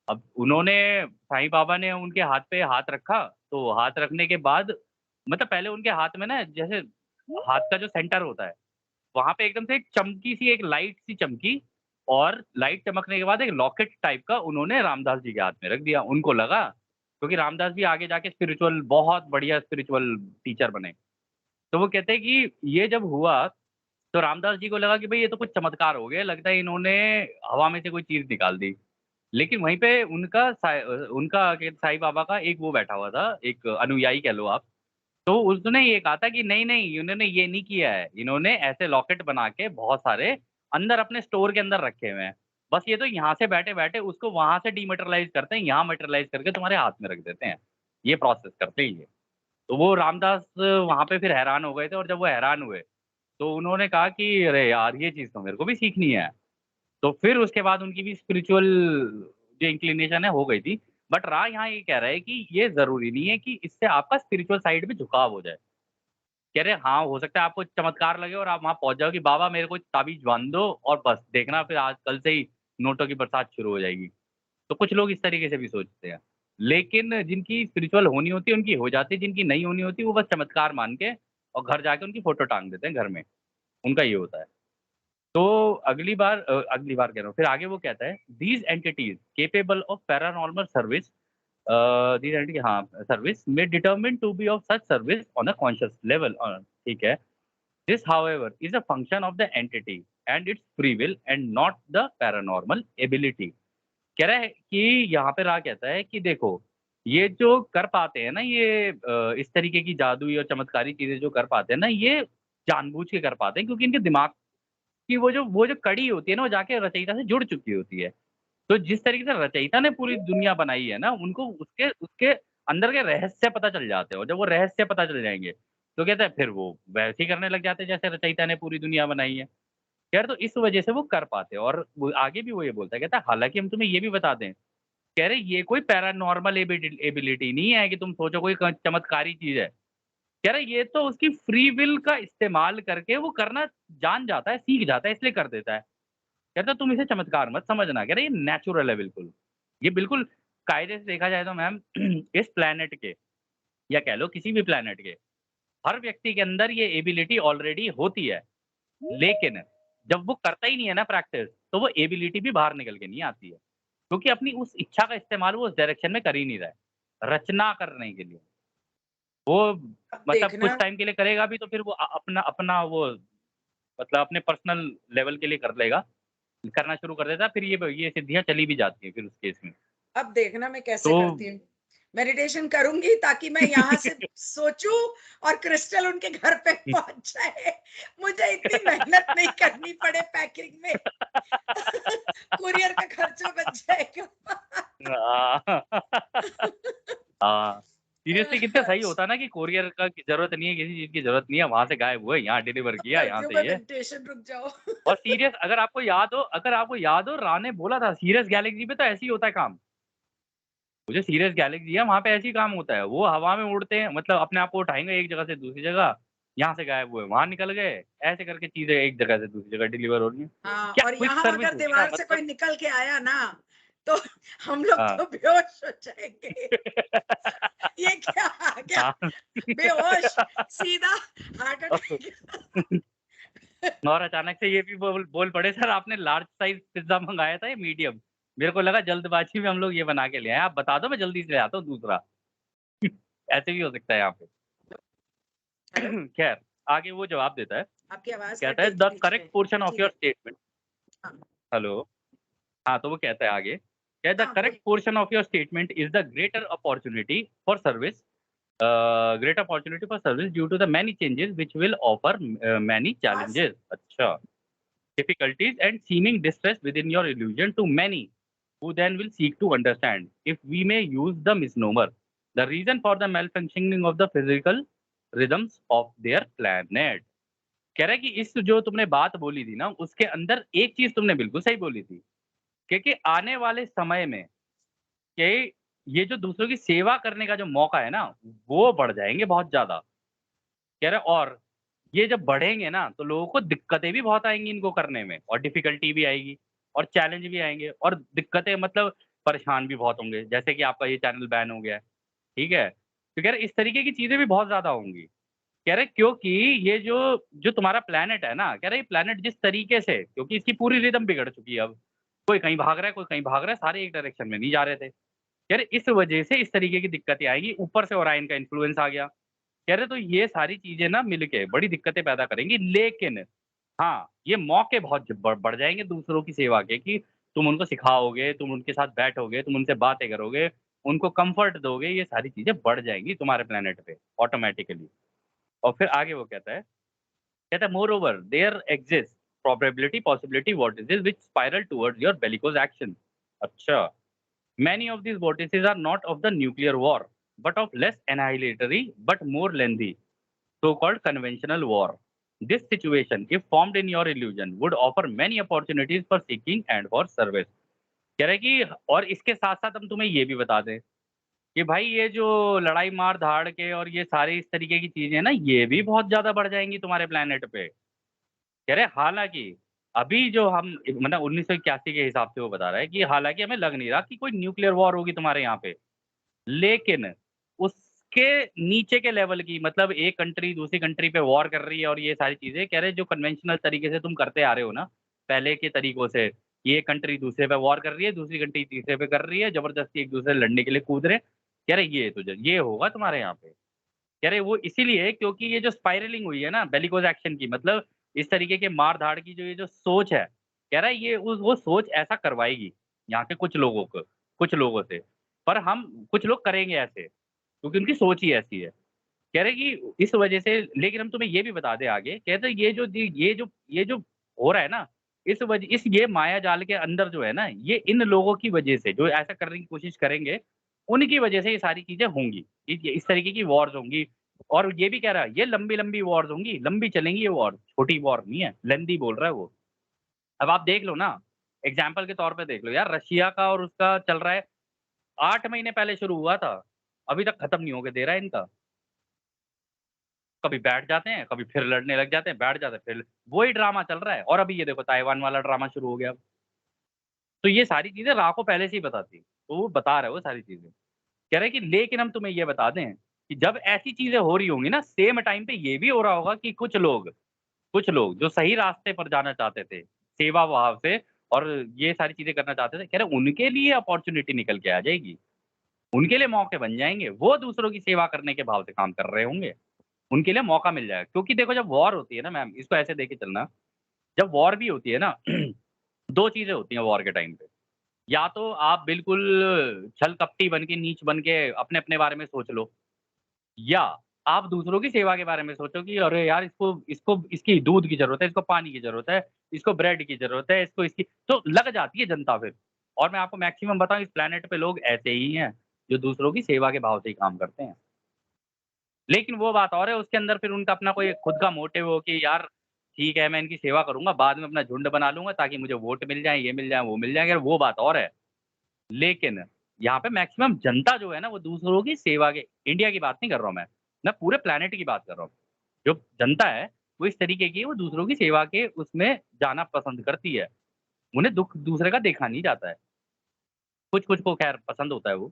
अब उन्होंने साईं बाबा ने उनके हाथ पे हाथ रखा, तो हाथ रखने के बाद मतलब पहले उनके हाथ में ना, जैसे हाथ का जो सेंटर होता है, वहाँ पे एकदम से एक चमकी सी, एक लाइट सी चमकी, और लाइट चमकने के बाद एक लॉकेट टाइप का उन्होंने रामदास जी के हाथ में रख दिया। उनको लगा, क्योंकि रामदास जी आगे जाके स्पिरिचुअल, बहुत बढ़िया स्पिरिचुअल टीचर बने। तो वो कहते हैं कि ये जब हुआ, तो रामदास जी को लगा कि भई ये तो कुछ चमत्कार हो गया, लगता है इन्होंने हवा में से कोई चीज़ निकाल दी। लेकिन वहीं पे उनका क्या साईं बाबा का एक वो बैठा हुआ था, एक अनुयायी कह लो आप। तो उसने ये कहा था कि नहीं-नहीं, इन्होंने ये नहीं किया है। इन्होंने ऐसे लॉकेट बना के बहुत सारे अंदर अपने स्टोर के अंदर रखे हुए हैं। बस ये तो यहाँ से बैठे-बैठे उसको वहाँ से डीमैटेरियलाइज़ करते हैं, यहाँ मैटेरियलाइज़ करके तुम्हारे हाथ में रख देते हैं। ये प्रोसेस करते हैं ये। तो वो रामदास वहाँ पे फिर हैरान हो गए थे, और जब वो हैरान हुए, तो उन्होंने कहा कि अरे यार! ये चीज़ तो मेरे को भी सीखनी है। तो फिर उसके बाद उनकी भी स्पिरिचुअल जो इंक्लिनेशन है हो गई थी। बट रहा यहाँ ये कह रहा है कि ये ज़रूरी नहीं है कि इससे आपका स्पिरिचुअल साइड में झुकाव हो जाए। कह रहे हाँ, हो सकता है आपको चमत्कार लगे और आप वहाँ पहुँच जाओ कि बाबा मेरे को ताबीज़ बाँध दो और बस देखना फिर आज कल से ही नोटों की बरसात शुरू हो जाएगी। तो कुछ लोग इस तरीके से भी सोचते हैं। लेकिन जिनकी स्पिरिचुअल होनी होती है उनकी हो जाती है, जिनकी नहीं होनी होती वो बस चमत्कार मान के और घर जाके उनकी फ़ोटो टाँग देते हैं घर में। उनका ये होता है। तो अगली बार कह रहा हूँ, फिर आगे वो कहता है, "these entities capable of paranormal service, these entity" हाँ, service "may determine to be of such service on a conscious level", ठीक है। "This however is a function of the entity and its free will and not the paranormal ability." कह रहा है कि यहाँ पे रा कहता है कि देखो, ये जो कर पाते हैं ना, ये इस तरीके की जादुई और चमत्कारी चीज़ें जो कर पाते हैं ना, ये जानबूझ के कर पाते हैं क्योंकि इनके दिमाग कि वो जो कड़ी होती है ना, वो जाके रचयिता से जुड़ चुकी होती है। तो जिस तरीके से रचयिता ने पूरी दुनिया बनाई है ना, उनको उसके उसके अंदर के रहस्य पता चल जाते हैं, और जब वो रहस्य पता चल जाएँगे, तो कहते हैं फिर वो वैसे ही करने लग जाते हैं जैसे रचयिता ने पूरी दुनिया बनाई है। यार तो इस वजह से वो कर पाते हैं, और वो आगे भी वो ये बोलता है, कहता है हालाँकि हम तुम्हें ये भी बता दें, कह रहे ये कोई पैरानॉर्मल एबिलिटी नहीं है कि तुम सोचो कोई क चमत्कारी चीज़ है। कह रहा है ये तो उसकी फ्री विल का इस्तेमाल करके वो करना जान जाता है, सीख जाता है, इसलिए कर देता है। कहता है तुम इसे चमत्कार मत समझना, कह रहा है ये नेचुरल है बिल्कुल। ये बिल्कुल कायदे से देखा जाए तो मैम इस प्लैनेट के, या कह लो किसी भी प्लैनेट के, हर व्यक्ति के अंदर ये एबिलिटी ऑलरेडी होती है, लेकिन जब वो करता ही नहीं है ना प्रैक्टिस, तो वो एबिलिटी भी बाहर निकल के नहीं आती है। क्योंकि अपनी उस इच्छा का इस्तेमाल वो उस डायरेक्शन में कर ही नहीं रहा है, रचना करने के लिए। वो अब मतलब कुछ देखना टाइम के लिए करेगा भी तो फिर वो अपना अपना वो मतलब अपने पर्सनल लेवल के लिए कर लेगा, करना शुरू कर देता है, फिर ये सिद्धियाँ चली भी जाती हैं फिर उस केस में। अब देखना मैं कैसे तो करती हूँ। मेडिटेशन करूँगी ताकि मैं यहाँ से सोचूँ और क्रिस्टल उनके घर पे पहुँच जाए। मुझे इतनी मेहनत नहीं करनी पड़े पैकिंग में। कुरियर का खर्चा बच जाएगा। हाँ। हाँ, सीरियसली कितना सही होता है ना कि कोरियर का की ज़रूरत नहीं है, किसी चीज़ की ज़रूरत नहीं है, वहाँ से गायब हुए, यहाँ डिलीवर किया, यहाँ करती हूँ से मैं ये। मेडिटेशन, रुक जाओ। और सीरियस अगर आपको याद हो रा ने बोला था सीरियस गैलेक्सी पे तो ऐसे ही होता है काम। वो जो सीरियस गैलेक्सी है वहाँ पे ऐसे ही काम होता है। वो हवा में उड़ते हैं मतलब अपने आप को उठाएँगे एक जगह से दूसरी जगह, यहाँ से गायब हुए, वहाँ निकल गए, ऐसे करके चीज़ें एक जगह से दूसरी जगह डिलीवर हो रही हैं। हाँ, क्या और क्विक यहाँ सर्विस अगर होगी ना दीवार से कोई मतलब निकल के आया ना, तो हम लोग हाँ। तो बेहोश हो जाएँगे। ये क्या आ गया? हाँ। बेहोश, सीधा हार्ट अटैक। और अचानक से ये भी बोल बोल पड़े सर आपने लार्ज साइज़ पिज़्ज़ा मँगाया था या मीडियम? मेरे को लगा जल्दबाज़ी में हम लोग ये बना के ले आए, आप बता दो मैं जल्दी से ले आता हूँ दूसरा। ऐसे भी हो सकता है यहाँ पे। हेलो? खैर, आगे वो जवाब देता है, आपकी आवाज़ कट कहता है गई थी द बीच करेक्ट में। पोर्शन ऑफ ठीक योर है। स्टेटमेंट हाँ, हेलो? हाँ, तो वो कहता है आगे, क्या द हाँ, करेक्ट बोलिए। Portion of your statement is the great opportunity for service due to the many changes which will offer many आवाज़ चैलेंजेस। अच्छा। Difficulties and seeming distress within your illusion to many who then will seek to understand. If we may use the misnomer, the reason for the malfunctioning of the physical rhythms of their planet. कह रहा है कि इस जो तुमने बात बोली थी ना, उसके अंदर एक चीज़ तुमने बिल्कुल सही बोली थी, कि आने वाले समय में कि ये जो दूसरों की सेवा करने का जो मौका है ना, वो बढ़ जाएँगे बहुत ज़्यादा। कह रहे और ये जब बढ़ेंगे ना, तो लोगों को दिक्कतें भी बहुत आएँगी इनको करने में और डिफ़िकल्टी भी आएगी और चैलेंज भी आएँगे और दिक्कतें मतलब परेशान भी बहुत होंगे। जैसे कि आपका ये चैनल बैन हो गया है, ठीक है? तो कह रहे इस तरीके की चीज़ें भी बहुत ज़्यादा होंगी। कह रहे क्योंकि ये जो जो तुम्हारा प्लैनेट है ना, कह रहे ये प्लैनेट जिस तरीके से क्योंकि इसकी पूरी रिदम बिगड़ चुकी है अब। कोई कहीं भाग रहा है, कोई कहीं भाग रहा है, सारे एक डायरेक्शन में नहीं जा रहे थे। कह रहे इस वजह से इस तरीके की दिक्कतें आएँगी, ऊपर से ओरायन का इन्फ्लुएंस आ गया। कह रहे तो ये सारी चीज़ें ना मिलके बड़ी दिक्कतें पैदा करेंगी, लेकिन हाँ, ये मौके बहुत ज बढ़ जाएँगे दूसरों की सेवा के कि तुम उनको सिखाओगे, तुम उनके साथ बैठोगे, तुम उनसे बातें करोगे, उनको कम्फ़र्ट दोगे, ये सारी चीज़ें बढ़ जाएँगी तुम्हारे प्लैनेट पे ऑटोमैटिकली। और फिर आगे वो कहता है मोreover there exists possibility vortices which spiral towards your bellicose action. अच्छा, many of these vortices are not of the nuclear war, but of less annihilatory but more lengthy so-called conventional war. This situation, if formed in your illusion, would offer many opportunities for seeking and for service. कह रहे कि और इसके साथ-साथ हम तुम्हें ये भी बता दें कि भाई ये जो लड़ाई मार-धाड़ के और ये सारी इस तरीके की चीज़ें हैं ना, ये भी बहुत ज़्यादा बढ़ जाएँगी तुम्हारे प्लैनेट पे। कह रहे हालाँकि अभी जो हम मतलब 1981 के हिसाब से वो बता रहा है कि हालाँकि हमें लग नहीं रहा कि कोई न्यूक्लियर वॉर होगी तुम्हारे यहाँ पे। लेकिन उसके नीचे के लेवल की मतलब एक कंट्री दूसरी कंट्री पे वॉर कर रही है और ये सारी चीज़ें कह रहे जो कन्वेंशनल तरीके से तुम करते आ रहे हो ना, पहले के तरीकों से, ये कंट्री दूसरे पे वॉर कर रही है, दूसरी कंट्री तीसरे पे कर रही है, ज़बरदस्ती एक-दूसरे से लड़ने के लिए कूद रहे हैं। कह रहे ये होगा तुम्हारे यहाँ पे। कह रहे वो इसीलिए क्योंकि ये जो स्पाइरलिंग हुई है ना बेलिकोज़ एक्शन की मतलब इस तरीके के मार-धाड़ की जो ये जो सोच है, कह रहा है ये उस वो सोच ऐसा करवाएगी, यहाँ के कुछ लोगों से। पर हम कुछ लोग करेंगे ऐसे, क्योंकि उनकी सोच ही ऐसी है। कह रहे कि इस वजह से लेकिन हम तुम्हें ये भी बता दें आगे, कहते हैं ये जो हो रहा है ना, इस ये माया जाल के अंदर जो है ना, ये इन लोगों की वजह से जो ऐसा करने की कोशिश करेंगे, उनकी वजह से ये सारी चीज़ें होंगी। इस तरीके की वॉर्स होंगी और ये भी कह रहा है, ये लंबी-लंबी वॉर्स होंगी, लंबी चलेंगी ये वॉर, छोटी वॉर नहीं है, लेंथी बोल रहा है वो। अब आप देख लो ना, एग्ज़ाम्पल के तौर पे देख लो यार, रशिया का और उसका चल रहा है, 8 महीने पहले शुरू हुआ था, अभी तक खत्म नहीं होके दे रहा है इनका। कभी बैठ जाते हैं, कभी फिर लड़ने लग जाते हैं, बैठ जाते हैं, फिर वही ड्रामा चल रहा है और अभी ये देखो ताइवान वाला ड्रामा शुरू हो गया। तो ये सारी चीज़ें राह को पहले से ही बता थी, तो वो बता रहा है वो सारी चीज़ें। कह रहे हैं कि लेकिन हम तुम्हें ये बता दें कि जब ऐसी चीज़ें हो रही होंगी ना, सेम टाइम पे ये भी हो रहा होगा कि कुछ लोग जो सही रास्ते पर जाना चाहते थे, सेवा भाव से और ये सारी चीज़ें करना चाहते थे, कह रहे उनके लिए अपॉर्च्युनिटी निकल के आ जाएगी। उनके लिए मौके बन जाएँगे। वो दूसरों की सेवा करने के भाव से काम कर रहे होंगे। उनके लिए मौका मिल जाएगा। क्योंकि देखो जब वॉर होती है ना मैम, इसको ऐसे देख के चलना, जब वॉर भी होती है ना 2 चीज़ें होती हैं वॉर के टाइम पे। या तो आप बिल्कुल छल-कपटी बन के, नीच बन के अपने-अपने बारे में सोच लो, या आप दूसरों की सेवा के बारे में सोचो कि अरे यार इसको इसको इसकी दूध की ज़रूरत है, इसको पानी की ज़रूरत है, इसको ब्रेड की ज़रूरत है, इसको इसकी तो लग जाती है जनता फिर। और मैं आपको मैक्सिमम बताऊँ इस प्लैनेट पे लोग ऐसे ही हैं, जो दूसरों की सेवा के भाव से ही काम करते हैं। लेकिन वो बात और है उसके अंदर फिर उनका अपना कोई खुद का मोटिव हो कि यार ठीक है, मैं इनकी सेवा करूँगा, बाद में अपना झुंड बना लूँगा ताकि मुझे वोट मिल जाएँ, ये मिल जाए, वो मिल जाएँगे, वो बात और है। लेकिन यहाँ पे मैक्सिमम जनता जो है ना, वो दूसरों की सेवा के इंडिया की बात नहीं कर रहा हूँ मैं पूरे प्लैनेट की बात कर रहा हूँ। जो जनता है, वो इस तरीके की है, वो दूसरों की सेवा के उसमें जाना पसंद करती है। उन्हें दुःख दूसरे का देखा नहीं जाता है। कुछ-कुछ को खैर पसंद होता है वो।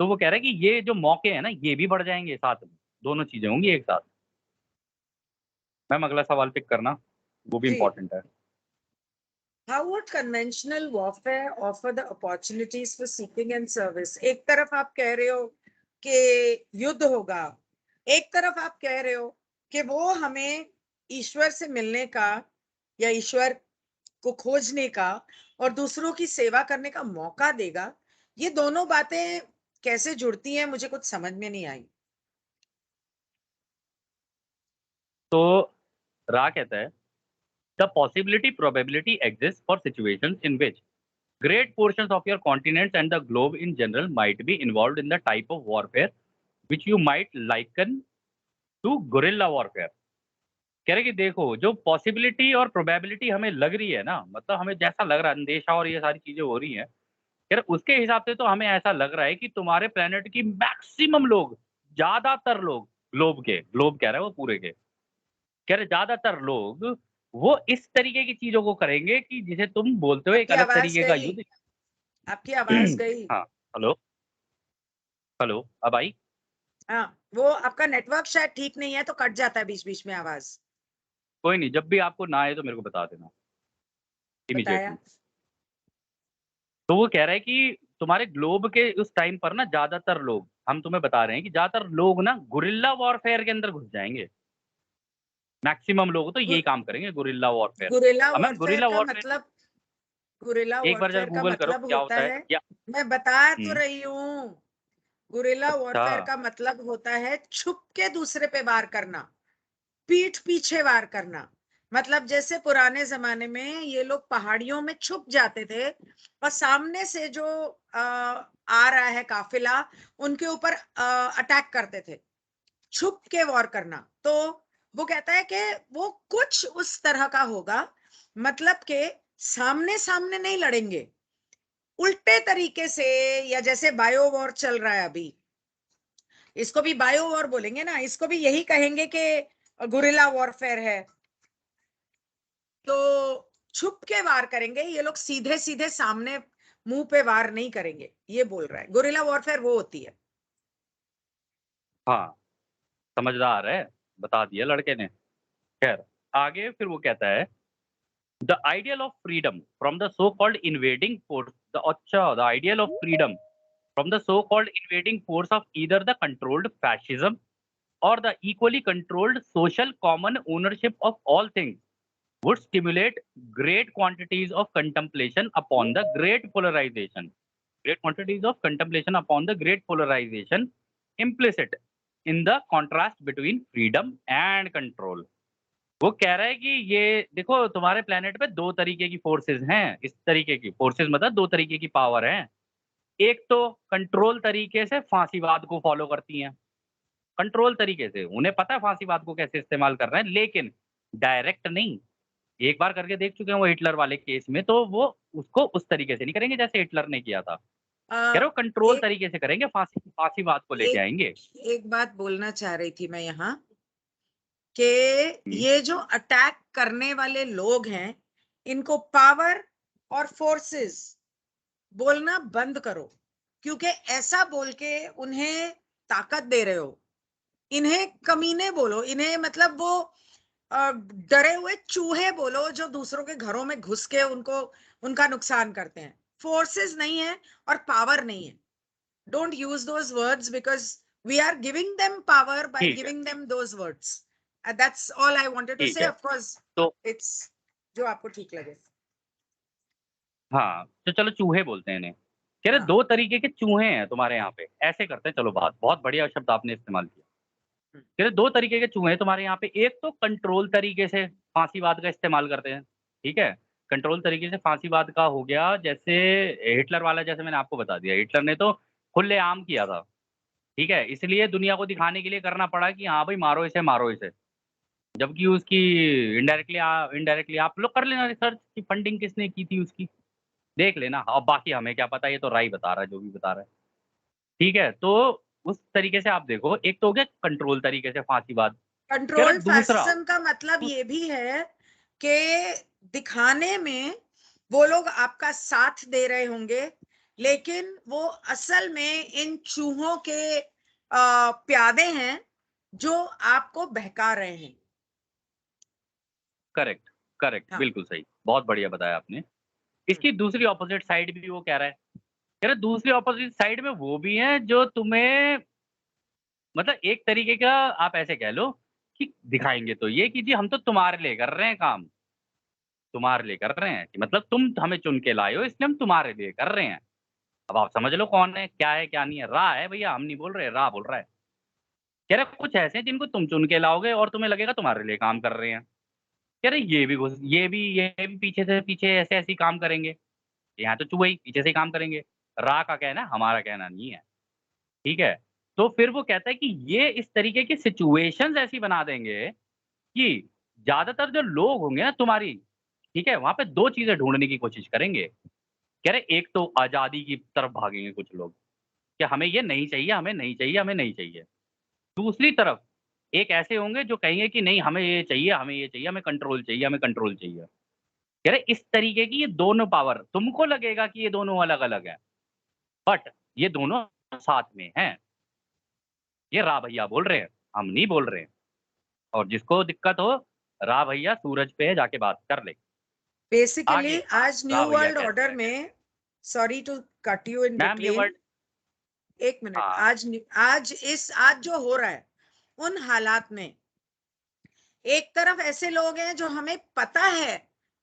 तो वो कह रहा है कि ये जो मौके हैं ना, ये भी बढ़ जाएँगे साथ में, दोनों चीज़ें होंगी एक साथ। मैम अगला सवाल पिक करना, वो भी जी। इम्पोर्टेंट है। How would conventional warfare offer the opportunities for seeking and service? एक तरफ आप कह रहे हो कि युद्ध होगा, एक तरफ आप कह रहे हो कि वो हमें ईश्वर से मिलने का या ईश्वर को खोजने का और दूसरों की सेवा करने का मौका देगा। ये दोनों बातें कैसे जुड़ती हैं मुझे कुछ समझ में नहीं आई। तो रा कहता है, "the possibility probability exist for situations in which great portions of your continents and the globe in general might be involved in the type of warfare which you might liken to guerrilla warfare." कह रहे कि देखो जो possibility और probability हमें लग रही है ना, मतलब हमें जैसा लग रहा है अंदेशा और ये सारी चीजें हो रही हैं, कह रहे उसके हिसाब से तो हमें ऐसा लग रहा है कि तुम्हारे प्लेनेट की मैक्सिमम लोग, ज्यादातर लोग, ग्लोब कह रहे हैं वो पूरे के, कह रहे ज्यादातर लोग वो इस तरीके की चीजों को करेंगे कि जिसे तुम बोलते हो एक आपकी अलग आवाज तरीके का गई, युद्ध। आपकी आवाज गई। हाँ, हेलो, हेलो, अब आई? हाँ, वो आपका नेटवर्क शायद ठीक नहीं है तो कट जाता है बीच-बीच में आवाज। कोई नहीं, जब भी आपको ना आए तो मेरे को बता देना बताया। इमीडिएटली। तो वो कह रहा है कि तुम्हारे ग्लोब के उस टाइम पर ना ज़्यादातर लोग, हम तुम्हें बता रहे हैं कि ज़्यादातर लोग ना गुरिल्ला वॉरफेयर के अंदर घुस जाएँगे। मैक्सिमम लोग तो गु यही काम करेंगे गुरिल्ला वॉरफेयर। गुरिल्ला अब मैम वॉरफेयर गुरिल्ला का वॉरफेयर मतलब गुरिल्ला एक बार ज़रा वॉरफेयर का गूगल करो मतलब क्या होता होता है? है, या मैं बता तो हुँ, रही हूँ, गुरिल्ला अच्छा, वॉरफेयर का मतलब होता है छुप के दूसरे पे वार करना, पीठ पीछे वार करना। मतलब जैसे पुराने जमाने में ये लोग पहाड़ियों में छुप जाते थे और सामने से जो आ रहा है काफिला उनके ऊपर अटैक करते थे, छुप के वॉर करना। तो वो कहता है कि वो कुछ उस तरह का होगा, मतलब के सामने सामने नहीं लड़ेंगे, उल्टे तरीके से, या जैसे बायो वॉर चल रहा है अभी, इसको भी बायो वॉर बोलेंगे ना, इसको भी यही कहेंगे कि गुरिल्ला वॉरफेयर है। तो छुप के वार करेंगे ये लोग, सीधे सीधे सामने मुंह पे वार नहीं करेंगे, ये बोल रहा है। गुरिल्ला वॉरफेयर वो होती है। हाँ, समझदार है, बता दिया लड़के ने। ख़ैर, आगे फिर वो कहता है the ideal of freedom from the so called invading force the ideal of freedom from the so called invading force of either the controlled fascism or the equally controlled social common ownership of all things would stimulate great quantities of contemplation upon the great quantities of contemplation upon the great polarization implicit in the contrast between freedom and control. वो कह रहा है कि ये देखो तुम्हारे planet पे दो तरीके की फोर्सेस हैं, इस तरीके की फोर्सेस मतलब दो तरीके की पावर हैं। एक तो कंट्रोल तरीके से फांसीवाद को फॉलो करती हैं, कंट्रोल तरीके से। उन्हें पता है फांसीवाद को कैसे इस्तेमाल करना है, लेकिन डायरेक्ट नहीं। एक बार करके देख चुके हैं वो हिटलर वाले केस में, तो वो उसको उस तरीके से नहीं करेंगे जैसे हिटलर ने किया था। आ, कह रहे हो कंट्रोल एक तरीके से करेंगे, फांसीवाद को लेके एक आएँगे। एक बात बोलना चाह रही थी मैं यहाँ, कि हुँ, ये जो अटैक करने वाले लोग हैं, इनको पावर और फोर्सेस बोलना बंद करो, क्योंकि ऐसा बोल के उन्हें ताकत दे रहे हो। इन्हें कमीने बोलो, इन्हें मतलब वो डरे हुए चूहे बोलो जो दूसरों के घरों में घुस के उनका नुकसान करते हैं। फोर्सेस नहीं है और पावर नहीं है। Don't use those words because we are giving them power by ठीक है, giving them those words. And that's all I wanted to ठीक say. है। Of course, तो it's जो आपको ठीक लगे। हाँ, तो चलो चूहे बोलते हैं इन्हें। कह रहे हाँ, 2 तरीके के चूहे हैं तुम्हारे यहाँ पे, ऐसे करते हैं चलो बात, बहुत बढ़िया शब्द आपने इस्तेमाल किया। हम्म, कह रहे 2 तरीके के चूहे हैं तुम्हारे यहाँ पे, एक तो कंट्रोल तरीके से फांसीवाद का इस्तेमाल करते हैं, ठीक है? कंट्रोल तरीके से फांसीवाद का हो गया, जैसे हिटलर वाला, जैसे मैंने आपको बता दिया, हिटलर ने तो खुलेआम किया था, ठीक है? इसलिए दुनिया को दिखाने के लिए करना पड़ा कि हाँ भाई मारो इसे। जबकि उसकी इनडायरेक्टली आप लोग कर लेना रिसर्च कि फंडिंग किसने की थी उसकी, देख लेना। अब बाकी हमें क्या पता, ये तो राय बता रहा है, जो भी बता रहा है, ठीक है? तो उस तरीके से आप देखो, एक तो हो गया कंट्रोल तरीके से फांसीवाद। कह रहा कंट्रोल्ड दूसरा फैसिज्म का मतलब दूस ये भी है कि दिखाने में वो लोग आपका साथ दे रहे होंगे, लेकिन वो असल में इन चूहों के प्यादे हैं जो आपको बहका रहे हैं। करेक्ट, करेक्ट, हाँ। बिल्कुल सही। बहुत बढ़िया बताया आपने। हम्म, इसकी दूसरी अपोज़िट साइड भी वो कह रहा है। कह रहा दूसरी अपोज़िट साइड में वो भी हैं जो तुम्हें, मतलब एक तरीके का आप ऐसे कह लो कि दिखाएँगे तो ये कि जी हम तो तुम्हारे लिए कर रहे हैं काम, तुम्हारे लिए कर रहे हैं कि मतलब तुम हमें चुन के लाए हो इसलिए हम तुम्हारे लिए कर रहे हैं। अब आप समझ लो कौन है, क्या है, क्या नहीं है। रा है भैया, हम नहीं बोल रहे, रा बोल रहा है। कह रहा कुछ ऐसे हैं जिनको तुम चुन के लाओगे और तुम्हें लगेगा तुम्हारे लिए काम कर रहे हैं। कह रहे ये भी पीछे ऐसे-ऐसे ही काम करेंगे। यहाँ तो चूहे ही पीछे से ही काम करेंगे। रा का कहना है, हमारा कहना नहीं है। ठीक है? तो फिर वो कहता है कि ये इस तरीके की सिचुएशंस ऐसी बना देंगे कि ज़्यादातर जो लोग होंगे ना तुम्हारी, ठीक है? वहाँ पे 2 चीज़ें ढूँढने की कोशिश करेंगे। कह रहे एक तो आज़ादी की तरफ भागेंगे कुछ लोग, कि हमें ये नहीं चाहिए, हमें नहीं चाहिए, हमें नहीं चाहिए। दूसरी तरफ एक ऐसे होंगे जो कहेंगे कि नहीं हमें ये चाहिए, हमें ये चाहिए, हमें कंट्रोल चाहिए, हमें कंट्रोल चाहिए। कह रहे इस तरीके की ये दोनों पावर, तुमको लगेगा कि ये दोनों अलग-अलग हैं, बट ये दोनों साथ में हैं। ये रा भैया बोल रहे हैं, हम नहीं बोल रहे हैं। और जिसको दिक्कत हो, रा भैया सूरज पे जाके बात कर ले। बेसिकली आगे आज न्यू रा भैया वर्ल्ड कहते ऑर्डर हैं, में, sorry to cut you in ma'am ये बिटवीन, वर्ड, एक मिनट। हाँ, आज जो हो रहा है उन हालात में, एक तरफ ऐसे लोग हैं जो हमें पता है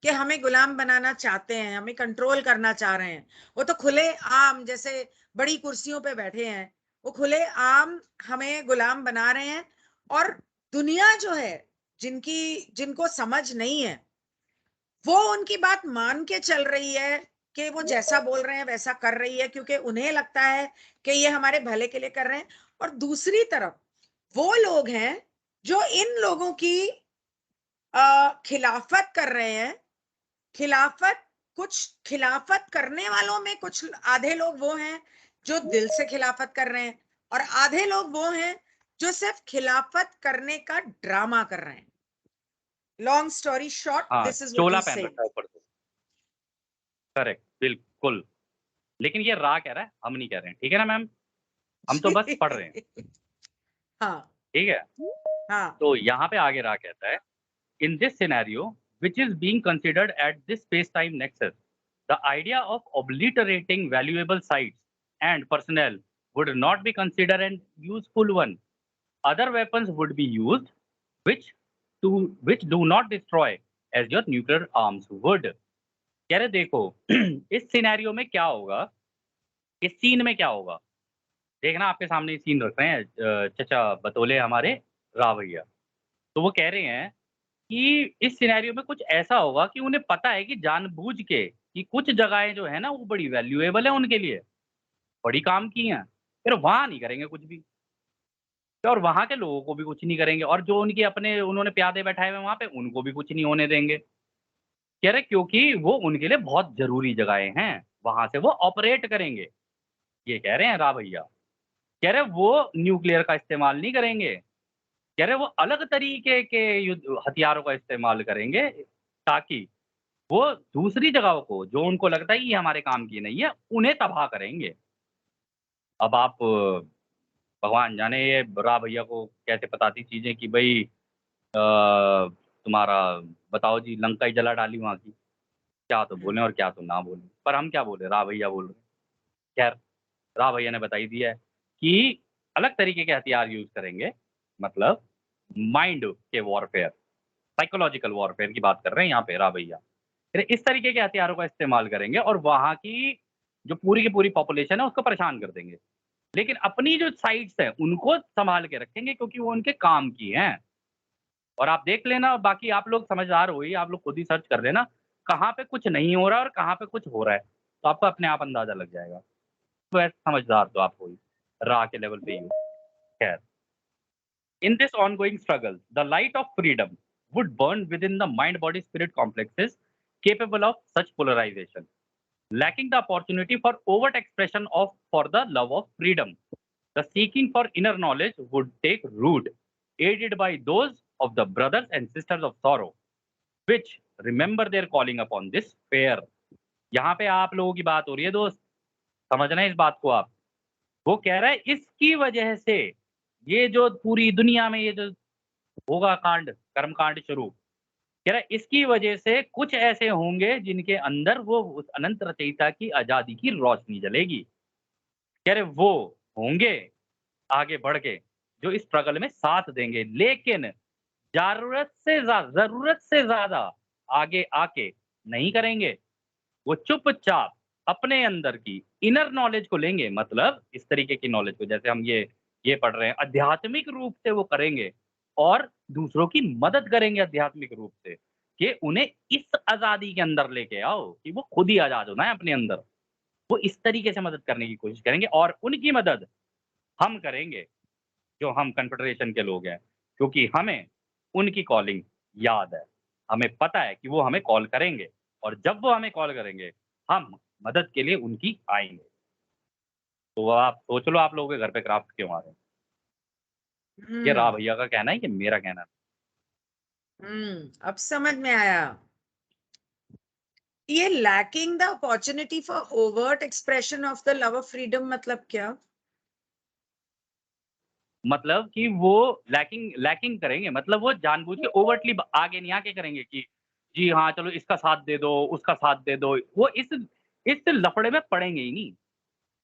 कि हमें गुलाम बनाना चाहते हैं, हमें कंट्रोल करना चाह रहे हैं। वो तो खुले आम जैसे बड़ी कुर्सियों पे बैठे हैं, वो खुले आम हमें गुलाम बना रहे हैं। और दुनिया जो है, जिनको समझ नहीं है, वो उनकी बात मान के चल रही है कि वो जैसा बोल रहे हैं वैसा कर रही है, क्योंकि उन्हें लगता है कि ये हमारे भले के लिए कर रहे हैं। और दूसरी तरफ वो लोग हैं जो इन लोगों की खिलाफत कर रहे हैं। खिलाफत कुछ खिलाफत करने वालों में कुछ आधे लोग वो हैं जो दिल से खिलाफत कर रहे हैं, और आधे लोग वो हैं जो सिर्फ खिलाफत करने का ड्रामा कर रहे हैं। लॉन्ग स्टोरी शॉर्ट, हाँ, दिस इज व्हाट चोला ही पहन रखा सेइंग। है ऊपर से। करेक्ट, बिल्कुल। लेकिन ये रा कह रहा है, हम नहीं कह रहे हैं। ठीक है ना मैम? हम तो बस पढ़ रहे हैं। हाँ, ठीक है? हाँ, तो यहाँ पे आगे रा कहता है, "In this scenario, which is being considered at this space-time nexus, the idea of obliterating valuable sites and personnel would not be considered an useful one. Other weapons would be used, which which do not destroy as your nuclear arms would." कह रहे देखो इस scenario में क्या होगा, इस scene में क्या होगा? देखना आपके सामने सीन रख रहे हैं चचा बतौले हमारे रा भैया। तो वो कह रहे हैं कि इस सिनेरियो में कुछ ऐसा होगा कि उन्हें पता है कि जानबूझ के कि कुछ जगहें जो है ना वो बड़ी वैल्यूएबल है उनके लिए, बड़ी काम की हैं, फिर वहाँ नहीं करेंगे कुछ भी और वहाँ के लोगों को भी कुछ नहीं करेंगे और जो उनके अपने उन्होंने प्यादे बैठाए हुए हैं वहाँ पे उनको भी कुछ नहीं होने देंगे। कह रहे क्योंकि वो उनके लिए बहुत ज़रूरी जगहें हैं, वहाँ से वो ऑपरेट करेंगे। ये कह रहे हैं रा भैया। कह रहे वो न्यूक्लियर का इस्तेमाल नहीं करेंगे, कह रहे वो अलग तरीके के युद्ध हथियारों का इस्तेमाल करेंगे ताकि वो दूसरी जगहों को जो उनको लगता है कि ये हमारे काम की नहीं है, उन्हें तबाह करेंगे। अब आप भगवान जाने ये रा भैया को कैसे पता थी चीज़ें कि भई तुम्हारा बताओ जी लंका ही जला डाली वहाँ की। क्या तो बोलें और क्या तो ना बोलें। पर हम क्या बोले, रा भैया बोल रहे हैं। खैर, रा भैया ने बता ही दिया है कि अलग तरीके के हथियार यूज़ करेंगे, मतलब माइंड के वॉरफेयर, साइकोलॉजिकल वॉरफेयर की बात कर रहे हैं यहाँ पे रा भैया। फिर इस तरीके के हथियारों का इस्तेमाल करेंगे और वहाँ की जो पूरी की पूरी पॉपुलेशन है उसको परेशान कर देंगे। लेकिन अपनी जो साइट्स हैं उनको सँभाल के रखेंगे क्योंकि वो उनके काम की हैं। और आप देख लेना, बाकी आप लोग समझदार हो ही, आप लोग खुद ही सर्च कर लेना, कहाँ पे कुछ नहीं हो रहा है और कहाँ पे कुछ हो रहा है। तो आपको अपने आप अंदाज़ा लग जाएगा। तो ऐसे समझदार तो आप हो ही, रा के लेवल पे ही हो। खैर, in this ongoing struggle, the light of freedom would burn within the mind-body-spirit complexes capable of such polarization, lacking the opportunity for overt expression of for the love of freedom. The seeking for inner knowledge would take root, aided by those of the brothers and sisters of sorrow, which remember their calling upon this fair. यहाँ पे आप लोगों की बात हो रही है दोस्त, समझना इस बात को आप। वो कह रहा है इसकी वजह से ये जो पूरी दुनिया में ये जो होगा कांड, कर्म कांड शुरू, कह रहा है इसकी वजह से कुछ ऐसे होंगे जिनके अंदर वो उस अनंत रचयिता की आज़ादी की रोशनी जलेगी। कह रहे वो होंगे आगे बढ़ के जो इस स्ट्रगल में साथ देंगे, लेकिन ज़रूरत से ज़्यादा आगे आके नहीं करेंगे। वो चुपचाप अपने अंदर की इनर नॉलेज को लेंगे, मतलब इस तरीके की नॉलेज को जैसे हम ये पढ़ रहे हैं, आध्यात्मिक रूप से वो करेंगे और दूसरों की मदद करेंगे आध्यात्मिक रूप से, कि उन्हें इस आज़ादी के अंदर लेके आओ कि वो खुद ही आज़ाद होना है अपने अंदर। वो इस तरीके से मदद करने की कोशिश करेंगे और उनकी मदद हम करेंगे, जो हम कन्फेडरेशन के लोग हैं, क्योंकि हमें उनकी कॉलिंग याद है। हमें पता है कि वो हमें कॉल करेंगे और जब वो हमें कॉल करेंगे, हम मदद के लिए उनकी आएँगे। तो आप सोच लो आप लोगों के घर पे क्राफ्ट क्यों आ रहे हैं? ये रा हम्म भैया का कहना है कि मेरा कहना है? अब समझ में आया। ये lacking the opportunity for overt expression of the love of freedom मतलब क्या? मतलब कि वो लैकिंग लैकिंग करेंगे, मतलब वो जानबूझ के ओवरटली ब आगे नहीं आके करेंगे कि जी हाँ, चलो इसका साथ दे दो, उसका साथ दे दो। वो इस लफड़े में पड़ेंगे ही नहीं।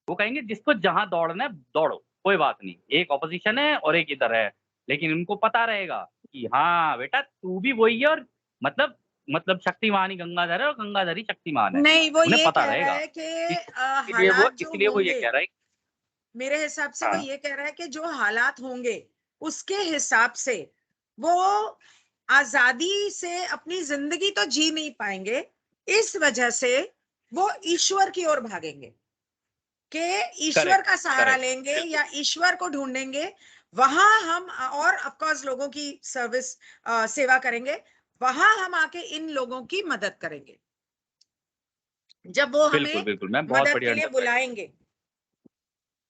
वो कहेंगे जिसको जहाँ दौड़ना है दौड़ो, कोई बात नहीं। एक ऑपोज़िशन है और एक इधर है। लेकिन उनको पता रहेगा कि हाँ, बेटा तू भी वही है और मतलब शक्तिमान ही गंगाधर है और गंगाधर ही शक्तिमान है। नहीं, वो उन्हें ये पता कह रहा रहेगा। है कि इसीलिए वो हालात जो इसलिए वो ये होंगे, कह रहा है। मेरे हिसाब से वो हाँ, ये कह रहा है कि जो हालात होंगे उसके हिसाब से वो आजादी से अपनी जिंदगी तो जी नहीं पाएंगे, इस वजह से वो ईश्वर की ओर भागेंगे कि ईश्वर करेक्ट, का सहारा करेक्ट, लेंगे बिल्कुल। या ईश्वर को ढूंढेंगे। वहां हम और ऑफ कोर्स लोगों की सर्विस, सेवा करेंगे। वहां हम आके इन लोगों की मदद करेंगे जब वो बिल्कुल, हमें बिल्कुल, मैम बहुत मदद के बढ़िया लिए अंडरस्टैंडिंग। बुलाएंगे,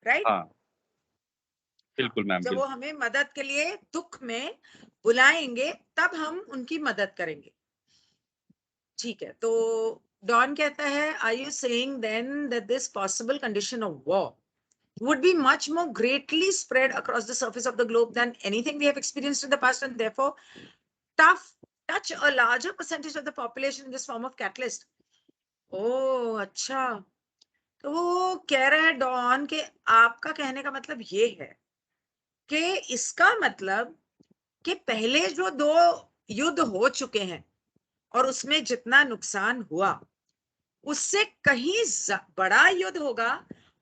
राइट? हाँ, हाँ, बिल्कुल मैम, जब वो बिल्कुल। हमें मदद के लिए दुख में बुलाएंगे तब हम उनकी मदद करेंगे। ठीक है, तो डॉन कहता है, are you saying then that this possible condition of war would be much more greatly spread across the surface of the globe than anything we have experienced in the past, and therefore tough touch a larger percentage of the population in this form of catalyst? Oh, अच्छा। तो वो कह रहा है don के आपका कहने का मतलब ये है कि इसका मतलब कि पहले जो दो युद्ध हो चुके हैं और उसमें जितना नुकसान हुआ उससे कहीं बड़ा युद्ध होगा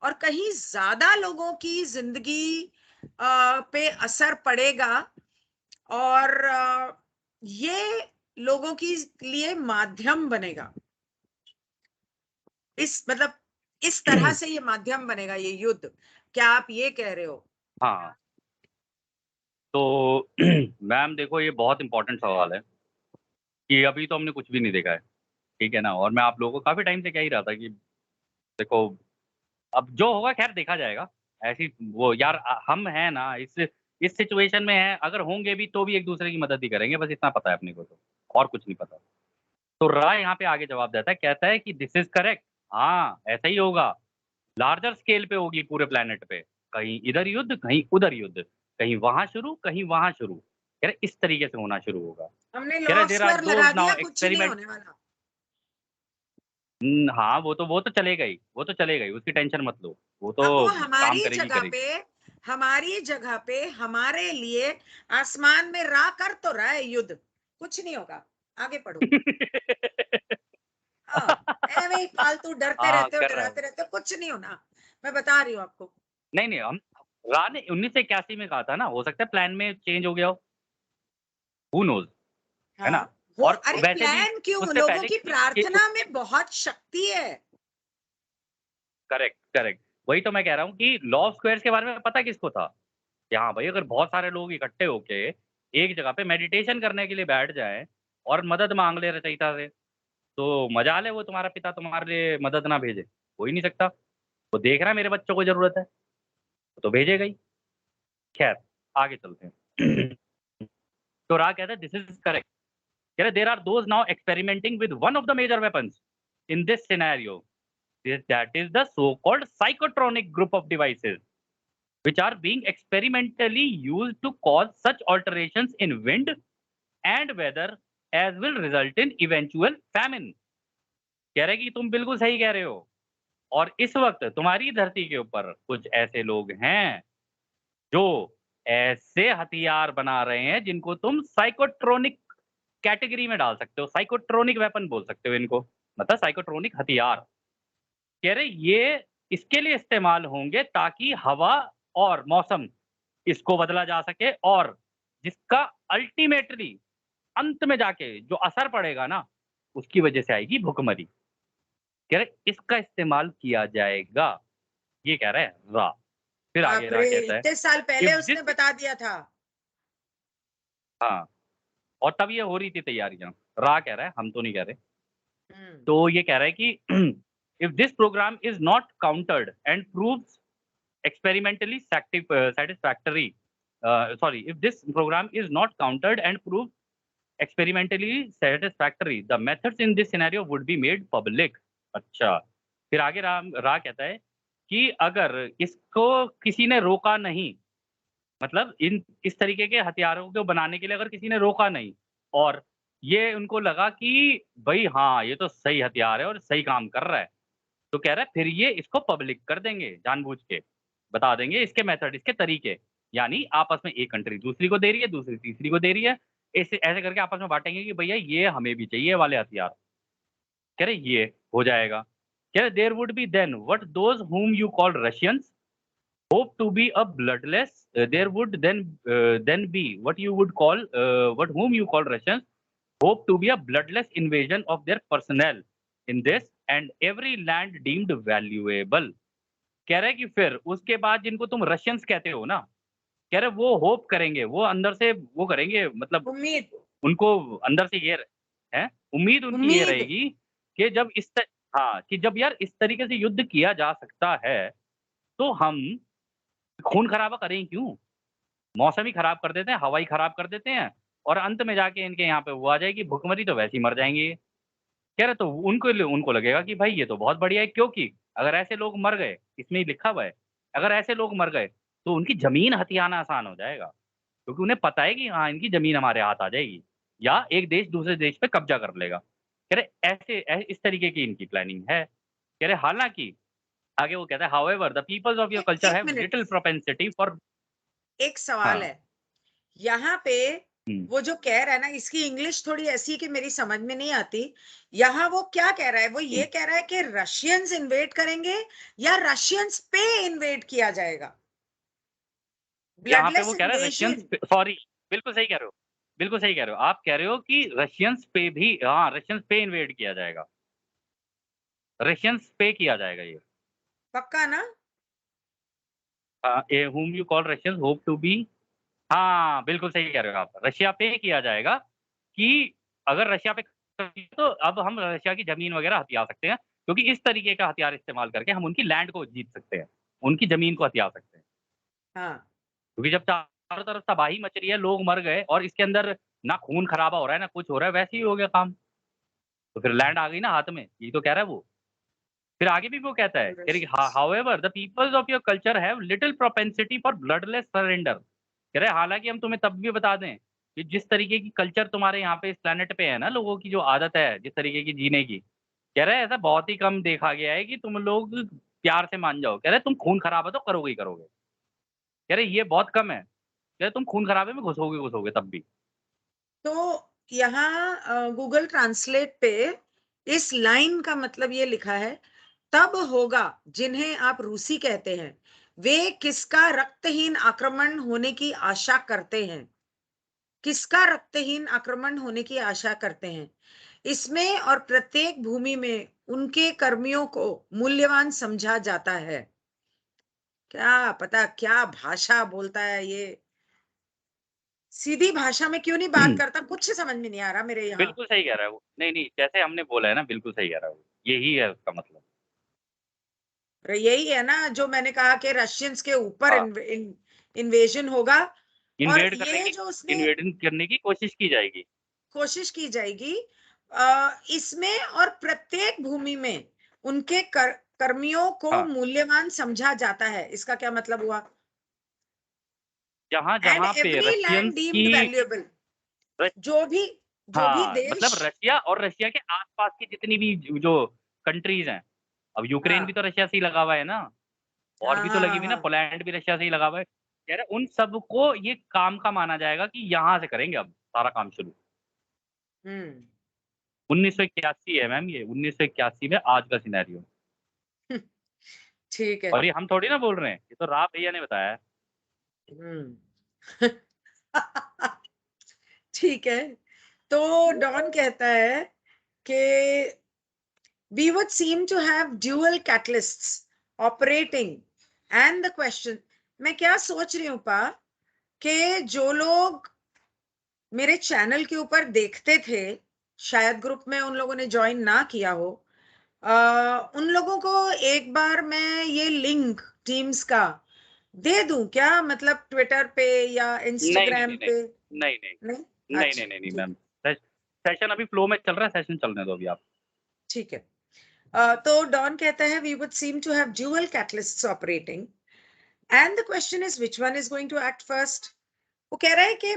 और कहीं ज्यादा लोगों की जिंदगी पे असर पड़ेगा, और ये लोगों की लिए माध्यम बनेगा। इस मतलब इस तरह से ये माध्यम बनेगा ये युद्ध, क्या आप ये कह रहे हो? हाँ, तो मैम देखो ये बहुत इम्पोर्टेंट सवाल है कि अभी तो हमने कुछ भी नहीं देखा है, ठीक है ना? और मैं आप लोगों को काफ़ी टाइम से कह ही रहा था कि देखो, अब जो होगा ख़ैर देखा जाएगा। ऐसी वो यार हम हैं ना इस सिचुएशन में हैं, अगर होंगे भी तो भी एक-दूसरे की मदद ही करेंगे, बस इतना पता है अपने को तो, और कुछ नहीं पता। तो रा यहाँ पे आगे जवाब देता है, कहता है कि दिस इज़ करेक्ट। हाँ, ऐसा ही होगा। लार्जर स्केल पे होगी पूरे प्लैनेट पे। कहीं इधर युद्ध, कहीं उधर युद्ध, कहीं वहाँ शुरू, कहीं वहाँ शुरू। कह रहे इस तरीके से होना शुरू होगा। हमने कह रहे देयर आर लॉस्टर लगा दोज़ नाउ दिया, कुछ नहीं एक्सपेरिमेंट। होने वाला। हाँ, वो तो चलेगा ही, वो तो चलेगा ही, उसकी टेंशन मत लो। वो तो अब वो काम करेगी, करेगी। हमारी जगह पे हमारे लिए आसमान में रा कर तो रहा है युद्ध, कुछ नहीं होगा। आगे पढ़ो। हाँ, ऐਵੇਂ ही फालतू डरते हाँ, रहते हो, कर रहा है। डराते रहते हो, कुछ नहीं होना। मैं बता रही हूँ आपको। नहीं, नहीं हम रा ने 1981 में कहा था ना, हो सकता है प्लान में चेंज हो गया हो, हू नोज़, है हाँ, ना? हो और अरे वैसे भी प्लान क्यों? उससे लोगों पहले की कि प्रार्थना में बहुत शक्ति है। Correct, correct. वही तो मैं कह रहा हूँ कि लॉ ऑफ स्क्वायर्स के बारे में पता किसको था? कि हाँ भाई, अगर बहुत सारे लोग इकट्ठे होके एक जगह पे मेडिटेशन करने के लिए बैठ जाएँ और मदद माँग ले रचयिता से, तो मजाल है वो तुम्हारा पिता तुम्हारे लिए मदद ना भेजे। हो ही नहीं सकता। वो देख रहा है मेरे बच्चों को ज़रूरत है, तो भेजेगा ही। खैर, आगे चलते हैं। तो रा कहता है दिस इज़ करेक्ट। कह रहे there are those now experimenting with one of the major weapons in this scenario, that is the so called psychotronic group of devices which are being experimentally used to cause such alterations in wind and weather as will result in eventual famine। कह रहे कि तुम बिल्कुल सही कह रहे हो और इस वक्त तुम्हारी धरती के ऊपर कुछ ऐसे लोग हैं जो ऐसे हथियार बना रहे हैं जिनको तुम साइकोट्रोनिक कैटेगरी में डाल सकते हो, साइकोट्रोनिक वेपन बोल सकते हो इनको, मतलब साइकोट्रोनिक हथियार। कह रहे ये इसके लिए इस्तेमाल होंगे ताकि हवा और मौसम इसको बदला जा सके और जिसका अल्टीमेटली अंत में जाके जो असर पड़ेगा ना, उसकी वजह से आएगी भुखमरी। कह रहे इसका इस्तेमाल किया जाएगा, ये कह रहा है रा। फिर आगे बाप रा रे! कहता है इतने साल इफ पहले दिस उसने बता दिया था। हाँ, और तब ये हो रही थी तैयारियाँ। रा कह रहा है, हम तो नहीं कह रहे। हुँ। तो ये कह रहा है कि if this programme is not countered and proves experimentally satisfactory sorry if this program is not countered and proved experimentally satisfactory the methods in this scenario would be made public। अच्छा, फिर आगे रा कहता है कि अगर इसको किसी ने रोका नहीं, मतलब इन इस तरीके के हथियारों को बनाने के लिए अगर किसी ने रोका नहीं और ये उनको लगा कि भाई हाँ ये तो सही हथियार है और सही काम कर रहा है, तो कह रहा है फिर ये इसको पब्लिक कर देंगे जानबूझ के, बता देंगे इसके मेथड, इसके तरीके। यानी आपस में एक कंट्री दूसरी को दे रही है, दूसरी तीसरी को दे रही है, ऐसे ऐसे करके आपस में बाँटेंगे कि भैया ये हमें भी चाहिए ये वाले हथियार। कह रहे ये हो जाएगा। कह रहे there would be then what those whom you call Russians hope to be a bloodless there would then be what you would call what whom you call Russians hope to be a bloodless invasion of their personnel in this and every land deemed valuable। कह रहा है कि फिर उसके बाद जिनको तुम Russians कहते हो ना, कह रहे वो होप करेंगे, वो अंदर से वो करेंगे, मतलब उम्मीद, उनको अंदर से ये है, उम्मीद उनकी ये उम्मीद। रहेगी कि जब हाँ, कि जब यार इस तरीके से युद्ध किया जा सकता है, तो हम खून खराबा करें क्यों? मौसम ही खराब कर देते हैं, हवा ही खराब कर देते हैं और अंत में जाके इनके यहाँ पे वो आ जाएगी भुखमरी, तो वैसे ही मर जाएँगे ये। कह रहे तो उनको लगेगा कि भाई ये तो बहुत बढ़िया है, क्योंकि अगर ऐसे लोग मर गए, इसमें ही लिखा हुआ है, अगर ऐसे लोग मर गए, तो उनकी ज़मीन हथियाना आसान हो जाएगा। क्योंकि उन्हें पता है कि हाँ, इनकी ज़मीन हमारे हाथ आ जाएगी या एक देश दूसरे देश पे कब्ज़ा कर लेगा। कह रहे इस तरीके की इनकी प्लानिंग है। कह रहे हालाँकि आगे वो कहता है however the peoples of your culture 1 have minute, little propensity for. एक सवाल हाँ, है। यहाँ पे हुँ। वो जो कह रहा है ना, इसकी इंग्लिश थोड़ी ऐसी है कि मेरी समझ में नहीं आती। यहाँ वो क्या कह रहा है? वो हुँ। ये कह रहा है कि रशियंस इन्वेड करेंगे या रशियंस पे इन्वेड किया जाएगा? यहाँ पे ब्लडलेस वो कह रहा है रशियंस इन्वेजन। पे सॉरी, बिल्कुल सही कह रहे हो। बिल्कुल सही कह रहे हो। आप कह रहे हो कि रशियंस पे भी हाँ, रशियंस पे इन्वेड किया जाएगा। रशियंस पे किया जाएगा ये। पक्का ना? A whom you call Russians hope to be. हाँ, बिल्कुल सही कह रहे हो आप। रशिया पे किया जाएगा कि अगर रशिया पे तो अब हम रशिया की ज़मीन वग़ैरह हथिया सकते हैं, क्योंकि इस तरीके का हथियार इस्तेमाल करके हम उनकी लैंड को जीत सकते हैं, उनकी ज़मीन को हथिया सकते हैं। हाँ। क्योंकि जब चारों तरफ तबाही मच रही है, लोग मर गए और इसके अंदर ना खून खराबा हो रहा है, ना कुछ हो रहा है, वैसे ही हो गया काम। तो फिर लैंड आ गई ना हाथ में, यही तो कह रहा है वो। फिर आगे भी वो कहता है, however the peoples of your culture have little propensity for bloodless surrender. कह रहे हालांकि हम तुम्हें तब भी बता दें कि जिस तरीके की कल्चर तुम्हारे यहाँ पे इस प्लेनेट पे है ना, लोगों की जो आदत है जिस तरीके की जीने की, कह रहे ऐसा बहुत ही कम देखा गया है कि तुम लोग प्यार से मान जाओ। कह रहे तुम खून खराबा तो करोगे ही करोगे। कह रहे ये बहुत कम है। कह रहे तुम खून खराबे में घुसोगे घुसोगे तब भी। तो यहाँ गूगल ट्रांसलेट पे इस लाइन का मतलब ये लिखा है, तब होगा जिन्हें आप रूसी कहते हैं वे किसका रक्तहीन आक्रमण होने की आशा करते हैं। किसका रक्तहीन आक्रमण होने की आशा करते हैं। इसमें और प्रत्येक भूमि में उनके कर्मियों को मूल्यवान समझा जाता है। क्या पता क्या भाषा बोलता है ये, सीधी भाषा में क्यों नहीं बात करता, कुछ समझ में नहीं आ रहा मेरे यहाँ। बिल्कुल सही कह रहा है वो। नहीं, नहीं, जैसे हमने बोला है ना, बिल्कुल सही कह रहा है वो। यही है उसका मतलब। यही है ना जो मैंने कहा कि रशियंस के ऊपर हाँ, इन्वेजन होगा, और इन्वेड करने ये की जो उसने इन्वेडिंग करने की कोशिश की जाएगी। कोशिश की जाएगी इसमें और प्रत्येक भूमि में उनके कर्मियों को हाँ, मूल्यवान समझा जाता है। इसका क्या मतलब हुआ? एंड जहाँ-जहाँ पे एवरी लैंड रशियंस डीम्ड की वैल्यूएबल। र जो भी जो भी हाँ, देश, मतलब रशिया और रशिया के आस-पास की जितनी भी जो कंट्रीज़ हैं, अब यूक्रेन भी हाँ तो रशिया से ही लगा हुआ है ना, और हाँ भी तो हाँ लगी हाँ हुई ना, हाँ, पोलैंड भी रशिया से ही लगा हुआ है। कह रहे उन सबको ये काम का माना जाएगा कि यहाँ से करेंगे अब सारा काम शुरू। हम्म 1981 है मैम ये, 1981 में आज का सिनेरियो। ठीक है। और ये हम थोड़ी ना बोल रहे हैं, ये तो राव भैया ने बताया है। हम्म ठीक है। तो डॉन कहता है कि we would seem to have dual catalysts operating, and the question, मैं क्या सोच रही हूँ पा कि जो लोग मेरे चैनल के ऊपर देखते थे, शायद ग्रुप में उन लोगों ने ज्वाइन ना किया हो, उन लोगों को एक बार मैं ये लिंक टीम्स का दे दूं क्या, मतलब ट्विटर पे या नहीं, नहीं, इंस्टाग्राम नहीं, नहीं। पे? नहीं, नहीं। नहीं, नहीं, नहीं, अच्छा नहीं, नहीं ठीक मैम। है। सेशन अभी फ्लो में चल रहा है, सेशन चलने दो अभी आप। ठीक है। तो डॉन कहता है we would seem to have dual catalysts operating, and the question is which one is going to act first. वो कह रहा है कि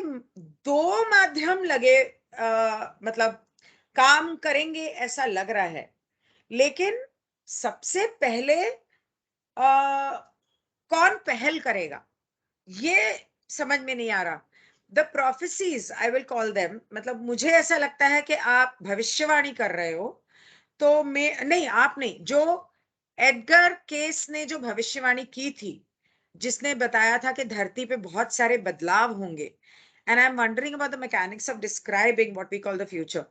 दो माध्यम लगे, मतलब काम करेंगे ऐसा लग रहा है, लेकिन सबसे पहले कौन पहल करेगा ये समझ में नहीं आ रहा। The prophecies I will call them, मतलब मुझे ऐसा लगता है कि आप भविष्यवाणी कर रहे हो। तो मैं नहीं, आप नहीं, जो एडगर केस ने जो भविष्यवाणी की थी, जिसने बताया था कि धरती पे बहुत सारे बदलाव होंगे, and I am wondering about the mechanics of describing what we call the future.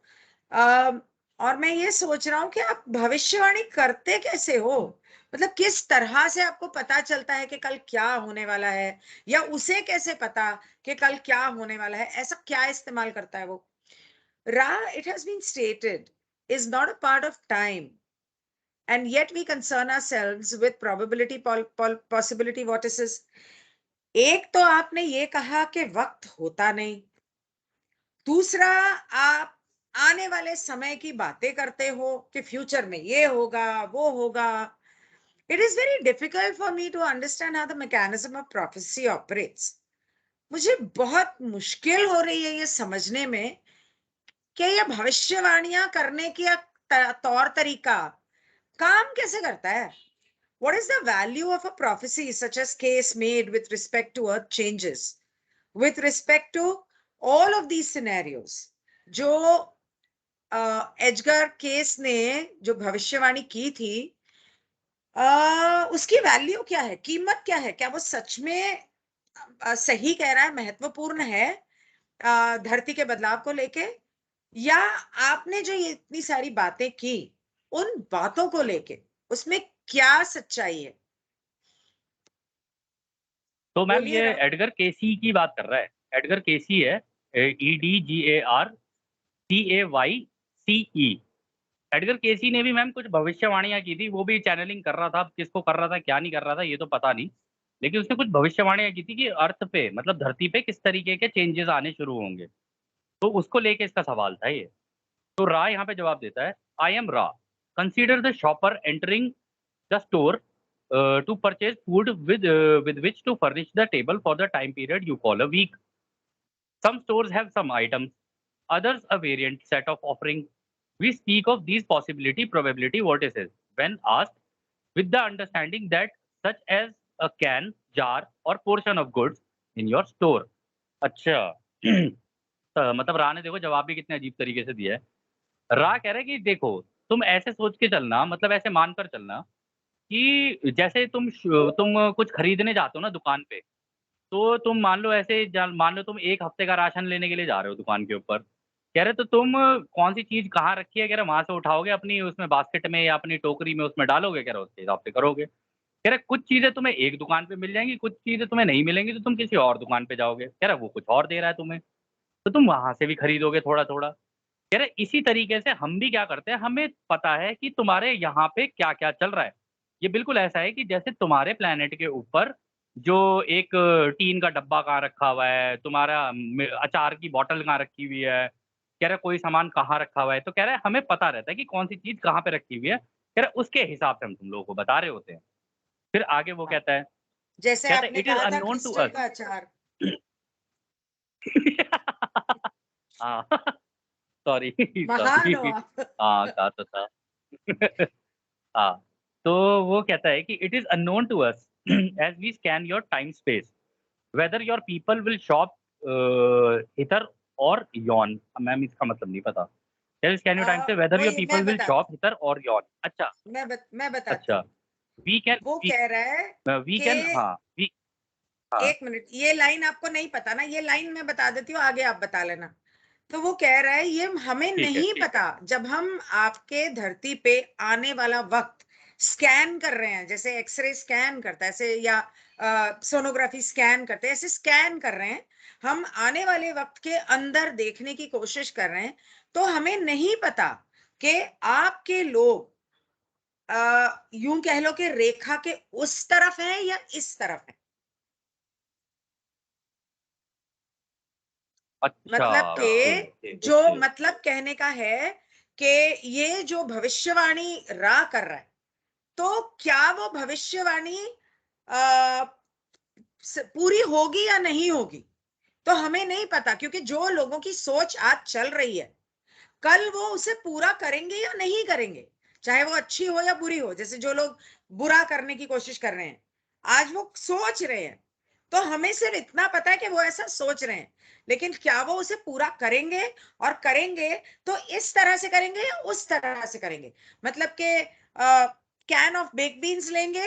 और मैं ये सोच रहा हूँ कि आप भविष्यवाणी करते कैसे हो, मतलब किस तरह से आपको पता चलता है कि कल क्या होने वाला है, या उसे कैसे पता कि कल क्या होने वाला है, ऐसा क्या इस्तेमाल करता है वो? Ra, it has been stated, is not a part of time, and yet we concern ourselves with probability, possibility, what is this? एक तो आपने ये कहा कि वक्त होता नहीं, दूसरा आप आने वाले समय की बातें करते हो कि फ्यूचर में ये होगा वो होगा। It is very difficult for me to understand how the mechanism of prophecy operates. मुझे बहुत मुश्किल हो रही है ये समझने में कि ये भविष्यवाणियां करने की तौर तरीका काम कैसे करता है। What is the value of a prophecy such as case made with respect to earth changes, with respect to all of these scenarios? जो एडगर केस ने जो भविष्यवाणी की थी, उसकी वैल्यू क्या है, कीमत क्या है, क्या वो सच में सही कह रहा है, महत्वपूर्ण है धरती के बदलाव को लेके, या आपने जो ये इतनी सारी बातें की उन बातों को लेके उसमें क्या सच्चाई है? तो मैम बोलिए ये राव। एडगर केसी की बात कर रहा है। एडगर केसी है, EDGARCAYCE। एडगर केसी ने भी मैम कुछ भविष्यवाणियां की थी, वो भी चैनलिंग कर रहा था। अब किसको कर रहा था क्या नहीं कर रहा था ये तो पता नहीं, लेकिन उसने कुछ भविष्यवाणियां की थी कि अर्थ पे मतलब धरती पे किस तरीके के चेंजेस आने शुरू होंगे। तो उसको लेके इसका सवाल था ये। तो रा यहाँ पे जवाब देता है, आई एम रा, consider the shopper entering the store to purchase food with which to furnish the table for the time period you call a week. Some stores have some items, others a variant set of offerings. We speak of these possibility probability vortices when asked with the understanding that such as a can, jar or portion of goods in your store. अच्छा मतलब रा ने देखो जवाब भी कितने अजीब तरीके से दिया है। रा कह रहा है कि देखो तुम ऐसे सोच के चलना मतलब ऐसे मानकर चलना कि जैसे तुम कुछ खरीदने जाते हो ना दुकान पे, तो तुम मान लो ऐसे मान लो तुम 1 हफ्ते का राशन लेने के लिए जा रहे हो दुकान के ऊपर। कह रहे तो तुम कौन-सी चीज़ कहाँ रखी है, कह रहे वहाँ से उठाओगे अपनी उसमें बास्केट में या अपनी टोकरी में उसमें डालोगे, कह रहे उसके हिसाब से करोगे। कह रहे कुछ चीज़ें तुम्हें एक दुकान पे मिल जाएँगी, कुछ चीज़ें तुम्हें नहीं मिलेंगी तो तुम किसी और दुकान पे जाओगे। कह रहा वो कुछ और दे रहा है तुम्हें, तो तुम वहाँ से भी खरीदोगे थोड़ा-थोड़ा। कह रहे इसी तरीके से हम भी क्या करते हैं, हमें पता है कि तुम्हारे यहाँ पे क्या-क्या चल रहा है। ये बिल्कुल ऐसा है कि जैसे तुम्हारे प्लैनेट के ऊपर जो एक टीन का डब्बा कहाँ रखा हुआ है, तुम्हारा अचार की बॉटल कहाँ रखी हुई है, कह रहा कोई सामान कहाँ रखा हुआ है, तो कह रहा है हमें पता रहता है कि कौन-सी चीज़ कहाँ पे रखी हुई है। कह रहा उसके हिसाब से हम तुम लोगों को बता रहे होते हैं। फिर आगे वो हाँ, जैसे कहता है आपने इट इज़ कहा था अननोन टू क्रिस्टल अस। का अचार। हाँ, सॉरी महान हो सॉरी आप। हाँ, कहा तो था। हाँ, तो वो कहता है कि it is unknown to us as we scan your time space whether your people will shop hitter or yon. Ma'am इसका मतलब नहीं पता। टेल स्कैन योर टाइम से वेदर योर वही people will shop hitter or yon. अच्छा, मैं बताती अच्छा। हूँ। वी कैन वो वी कह रहा है वी कि कैन हाँ, वी हाँ, 1 मिनट, ये लाइन आपको नहीं पता ना, ये लाइन मैं बता देती हूँ, आगे आप बता लेना। तो वो कह रहा है ये हमें ठीक है। नहीं पता, जब हम आपके धरती पे आने वाला वक़्त स्कैन कर रहे हैं, जैसे एक्स-रे स्कैन करता है ऐसे, या सोनोग्राफी स्कैन करते हैं, ऐसे स्कैन कर रहे हैं, हम आने वाले वक़्त के अंदर देखने की कोशिश कर रहे हैं, तो हमें नहीं पता कि आपके लोग यूँ कह लो कि रेखा के उस तरफ हैं या इस तरफ हैं। अच्छा, मतलब ओके, कि जो ओके। मतलब कहने का है कि ये जो भविष्यवाणी रा कर रहा है, तो क्या वो भविष्यवाणी अ, पूरी होगी या नहीं होगी, तो हमें नहीं पता, क्योंकि जो लोगों की सोच आज चल रही है, कल वो उसे पूरा करेंगे या नहीं करेंगे, चाहे वो अच्छी हो या बुरी हो। जैसे जो लोग बुरा करने की कोशिश कर रहे हैं, आज वो सोच रहे हैं, तो हमें सिर्फ इतना पता है कि वो ऐसा सोच रहे हैं, लेकिन क्या वो उसे पूरा करेंगे, और करेंगे तो इस तरह से करेंगे या उस तरह से करेंगे। मतलब कि कैन ऑफ बेक बीन्स लेंगे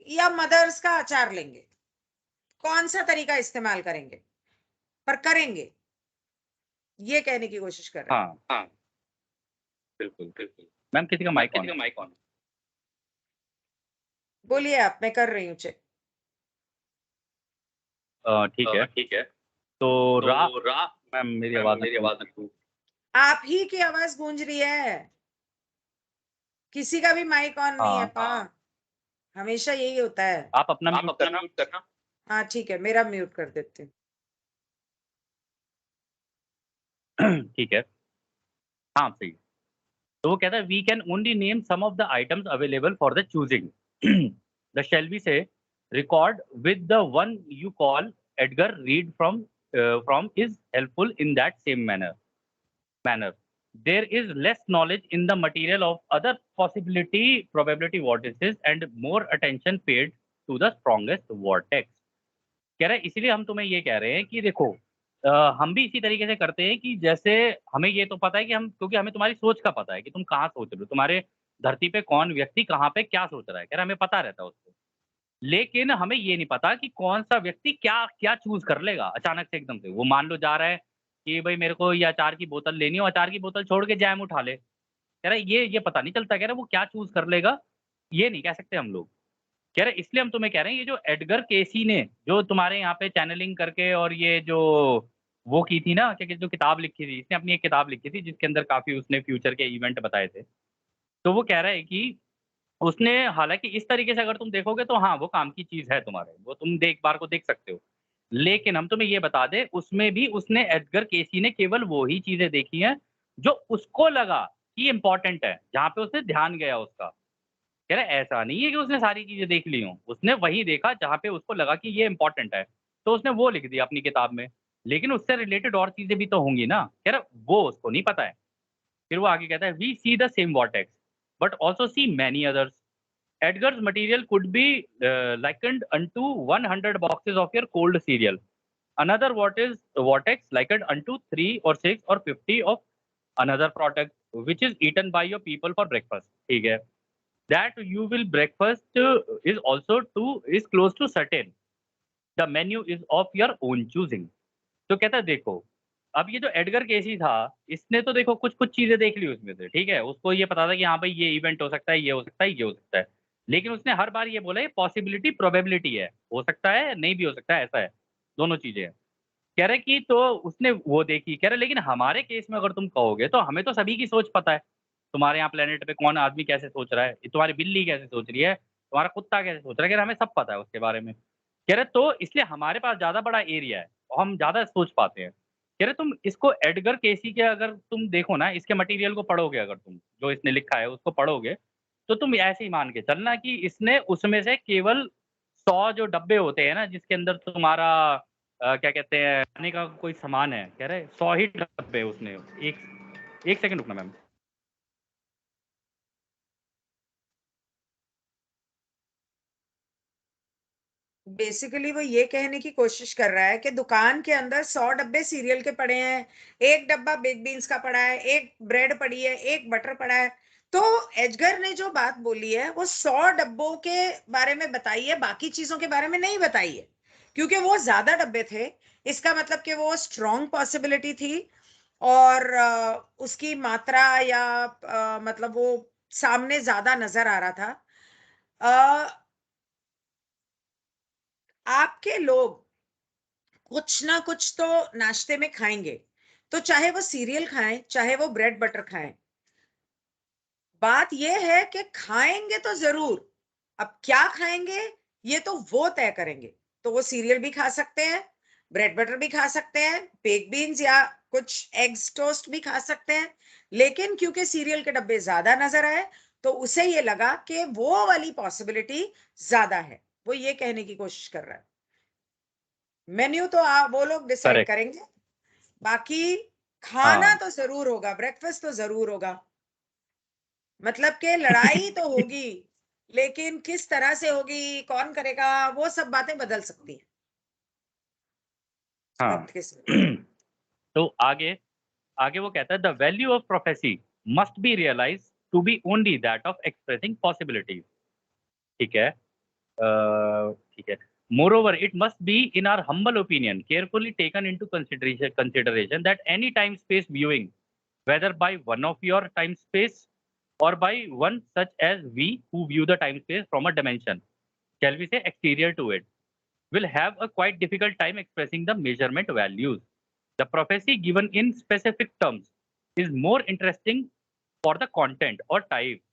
या मदर्स का अचार लेंगे, कौन सा तरीका इस्तेमाल करेंगे, पर करेंगे, ये कहने की कोशिश कर रहे हैं। हाँ, बिल्कुल। मैम किसी का माइक ऑन है। बोलिए आप, मैं कर रही हूँ चेक। ठीक है। तो रा मैम मेरी आवाज़ ना टूट आप ही की आवाज गूंज रही है, किसी का भी माइक ऑन नहीं है हाँ, पा। हमेशा यही होता है। आप अपना म्यूट करना। हाँ ठीक है, मेरा म्यूट कर देती हूँ। ठीक है। हाँ, सही है। तो वो कहता है we can only name some of the items available for the choosing. The shall we say record with the one you call Edgar read from is helpful in that same manner. There is less knowledge in the material of other probability vortices and more attention paid to the strongest vortex. कह रहा है इसीलिए हम तुम्हें ये कह रहे हैं कि देखो हम भी इसी तरीके से करते हैं कि जैसे हमें ये तो पता है कि हम क्योंकि हमें तुम्हारी सोच का पता है कि तुम कहाँ सोच रहे हो, तुम्हारे धरती पे कौन व्यक्ति कहाँ पे क्या सोच रहा है, कह रहा है हमें पता रहता है उसको। लेकिन हमें ये नहीं पता कि कौन-सा व्यक्ति क्या चूज़ कर लेगा अचानक से एकदम से। वो मान लो जा रहा है कि भई मेरे को ये अचार की बोतल लेनी है और अचार की बोतल छोड़ के जैम उठा ले। कह रहा है ये पता नहीं चलता, कह रहा है वो क्या चूज़ कर लेगा, ये नहीं कह सकते हम लोग। कह रहे इसलिए हम तुम्हें कह रहे हैं ये जो एडगर केसी ने जो तुम्हारे यहाँ पे चैनलिंग करके और ये जो वो की थी ना, क्या कहते जो किताब लिखी थी, इसने अपनी एक किताब लिखी थी जिसके अंदर काफ़ी उसने फ्यूचर के इवेंट बताए थे। तो वो कह रहा है कि उसने हालाँकि इस तरीके से अगर तुम देखोगे तो हाँ, वो काम की चीज़ है तुम्हारे, वो तुम एक बार को देख सकते हो। लेकिन हम तुम्हें ये बता दें, उसमें भी उसने एडगर केसी ने केवल वो ही चीज़ें देखी हैं, जो उसको लगा कि इम्पोर्टेंट है, जहाँ पे उसे ध्यान गया उसका। कह रहा है ऐसा नहीं है कि उसने सारी चीज़ें देख ली हों, उसने वही देखा जहाँ पे उसको लगा कि ये इम्पोर्टेंट है, तो उसने वो लिख दिया अपनी किताब में। लेकिन उससे रिलेटेड और चीज़ें भी तो होंगी ना, कह रहा वो उसको नहीं पता है। फिर वो आगे कहता है, "we see the same vortex, but also see many others. Edgar's material could be likened unto 100 boxes of your cold cereal. Another vortex likened unto 3 or 6 or 50 of another product, which is eaten by your people for breakfast." ठीक है? That you will breakfast is also to is close to certain. The menu is of your own choosing. तो कहता है देखो, अब ये जो Edgar केसी था, इसने तो देखो कुछ-कुछ चीज़ें देख ली उसमें से, ठीक है? उसको ये पता था कि हाँ भाई ये इवेंट हो सकता है, ये हो सकता है, ये हो सकता है। लेकिन उसने हर बार ये बोला ये पॉसिबिलिटी, प्रोबेबिलिटी है। हो सकता है, नहीं भी हो सकता है, ऐसा है। दोनों चीज़ें हैं। कह रहे कि तो उसने वो देखी, कह रहे लेकिन हमारे केस में अगर तुम कहोगे तो हमें तो सभी की सोच पता है। तुम्हारे यहाँ प्लैनेट पे कौन आदमी कैसे सोच रहा है, ये तुम्हारी बिल्ली कैसे सोच रही है, तुम्हारा कुत्ता कैसे सोच रहा है, कह रहे हमें सब पता है उसके बारे में। कह रहे तो इसलिए हमारे पास ज़्यादा बड़ा एरिया है और हम ज़्यादा सोच पाते हैं। कह रहे तुम इसको एडगर केसी के अगर तुम देखो ना, इसके मटीरियल को पढ़ोगे अगर तुम, जो इसने लिखा है उसको पढ़ोगे, तो तुम ऐसे ही मान के चलना कि इसने उसमें से केवल 100 जो डब्बे होते हैं ना जिसके अंदर तुम्हारा क्या कहते हैं खाने का कोई सामान है, कह रहे 100 ही डब्बे उसने एक 1 सेकंड रुकना मैम। बेसिकली वो ये कहने की कोशिश कर रहा है कि दुकान के अंदर 100 डब्बे सीरियल के पड़े हैं, एक डब्बा बिग बीन्स का पड़ा है, एक ब्रेड पड़ी है, एक बटर पड़ा है। तो एजगर ने जो बात बोली है वो 100 डब्बों के बारे में बताई है, बाकी चीजों के बारे में नहीं बताई है, क्योंकि वो ज्यादा डब्बे थे। इसका मतलब कि वो स्ट्रॉन्ग पॉसिबिलिटी थी और उसकी मात्रा या मतलब वो सामने ज्यादा नजर आ रहा था। आपके लोग कुछ ना कुछ तो नाश्ते में खाएंगे, तो चाहे वो सीरियल खाएं चाहे वो ब्रेड बटर खाएं, बात यह है कि खाएंगे तो जरूर। अब क्या खाएंगे ये तो वो तय करेंगे। तो वो सीरियल भी खा सकते हैं, ब्रेड बटर भी खा सकते हैं, बेक बीन्स या कुछ एग्स टोस्ट भी खा सकते हैं। लेकिन क्योंकि सीरियल के डब्बे ज्यादा नजर आए तो उसे ये लगा कि वो वाली पॉसिबिलिटी ज्यादा है। वो ये कहने की कोशिश कर रहा है। मेन्यू तो वो लोग डिसाइड करेक्ट। करेंगे, बाकी खाना हाँ। तो जरूर होगा, ब्रेकफास्ट तो जरूर होगा। मतलब कि लड़ाई तो होगी, लेकिन किस तरह से होगी, कौन करेगा, वो सब बातें बदल सकती हैं हाँ। वक्त के साथ। तो आगे आगे वो कहता है the value of prophecy must be realize to be only that of expressing possibilities. ठीक है। ठीक है। Moreover, it must be, in our humble opinion, carefully taken into consideration that any time space viewing, whether by one of your time space or by one such as we who view the time space from a dimension, shall we say exterior to it, will have a quite difficult time expressing the measurement values. The prophecy given in specific terms is more interesting for the content or type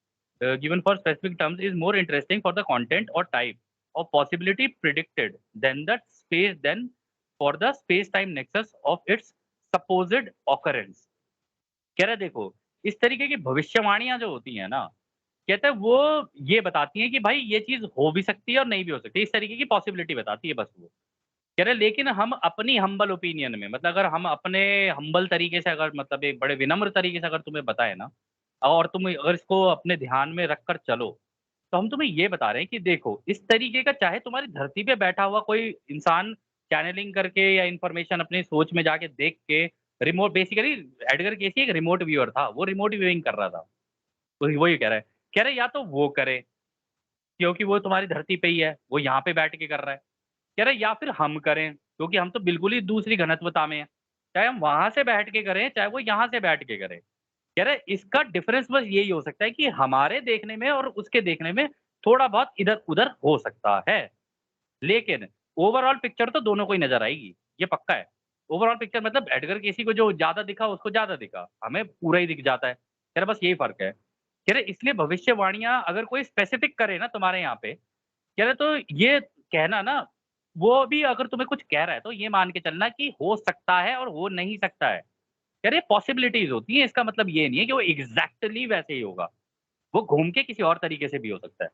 given for specific terms is more interesting for the content or type of possibility predicted than for the space time nexus of its supposed occurrence। कह रहे देखो इस तरीके की भविष्यवाणियां जो होती हैं ना, कहते हैं वो ये बताती हैं कि भाई ये चीज हो भी सकती है और नहीं भी हो सकती, इस तरीके की पॉसिबिलिटी बताती है बस वो। कह रहे लेकिन हम अपनी हम्बल ओपिनियन में, मतलब अगर हम अपने हम्बल तरीके से अगर मतलब एक बड़े विनम्र तरीके से अगर तुम्हें बताए ना, और तुम अगर इसको अपने ध्यान में रखकर चलो, तो हम तुम्हें ये बता रहे हैं कि देखो इस तरीके का चाहे तुम्हारी धरती पे बैठा हुआ कोई इंसान चैनलिंग करके या इंफॉर्मेशन अपनी सोच में जाके देख के रिमोट, बेसिकली एडगर केसी एक रिमोट व्यूअर था, वो रिमोट व्यूइंग कर रहा था। तो वो ये कह रहे या तो वो करे क्योंकि वो तुम्हारी धरती पे ही है, वो यहाँ पे बैठ के कर रहा है। कह रहे या फिर हम करें क्योंकि हम तो बिल्कुल ही दूसरी घनत्वता में हैं। चाहे हम वहाँ से बैठ के करें, चाहे वो यहाँ से बैठ के करें। कह रहे इसका डिफरेंस बस यही हो सकता है कि हमारे देखने में और उसके देखने में थोड़ा बहुत इधर-उधर हो सकता है। लेकिन ओवरऑल पिक्चर तो दोनों को ही नज़र आएगी, ये पक्का है। ओवरऑल पिक्चर मतलब एडगर केसी को जो ज़्यादा दिखा उसको ज़्यादा दिखा, हमें पूरा ही दिख जाता है। कह रहे बस यही फ़र्क है। कह रहे इसलिए भविष्यवाणियाँ अगर कोई स्पेसिफिक करे ना तुम्हारे यहाँ पे, कह रहे तो ये कहना ना, वो भी अगर तुम्हें कुछ कह रहा है तो ये मान के चलना कि हो सकता है और हो नहीं सकता है। कह रहे पॉसिबिलिटीज़ होती हैं, इसका मतलब ये नहीं है कि वो एग्ज़ैक्टली वैसे ही होगा। वो घूम के किसी और तरीके से भी हो सकता है।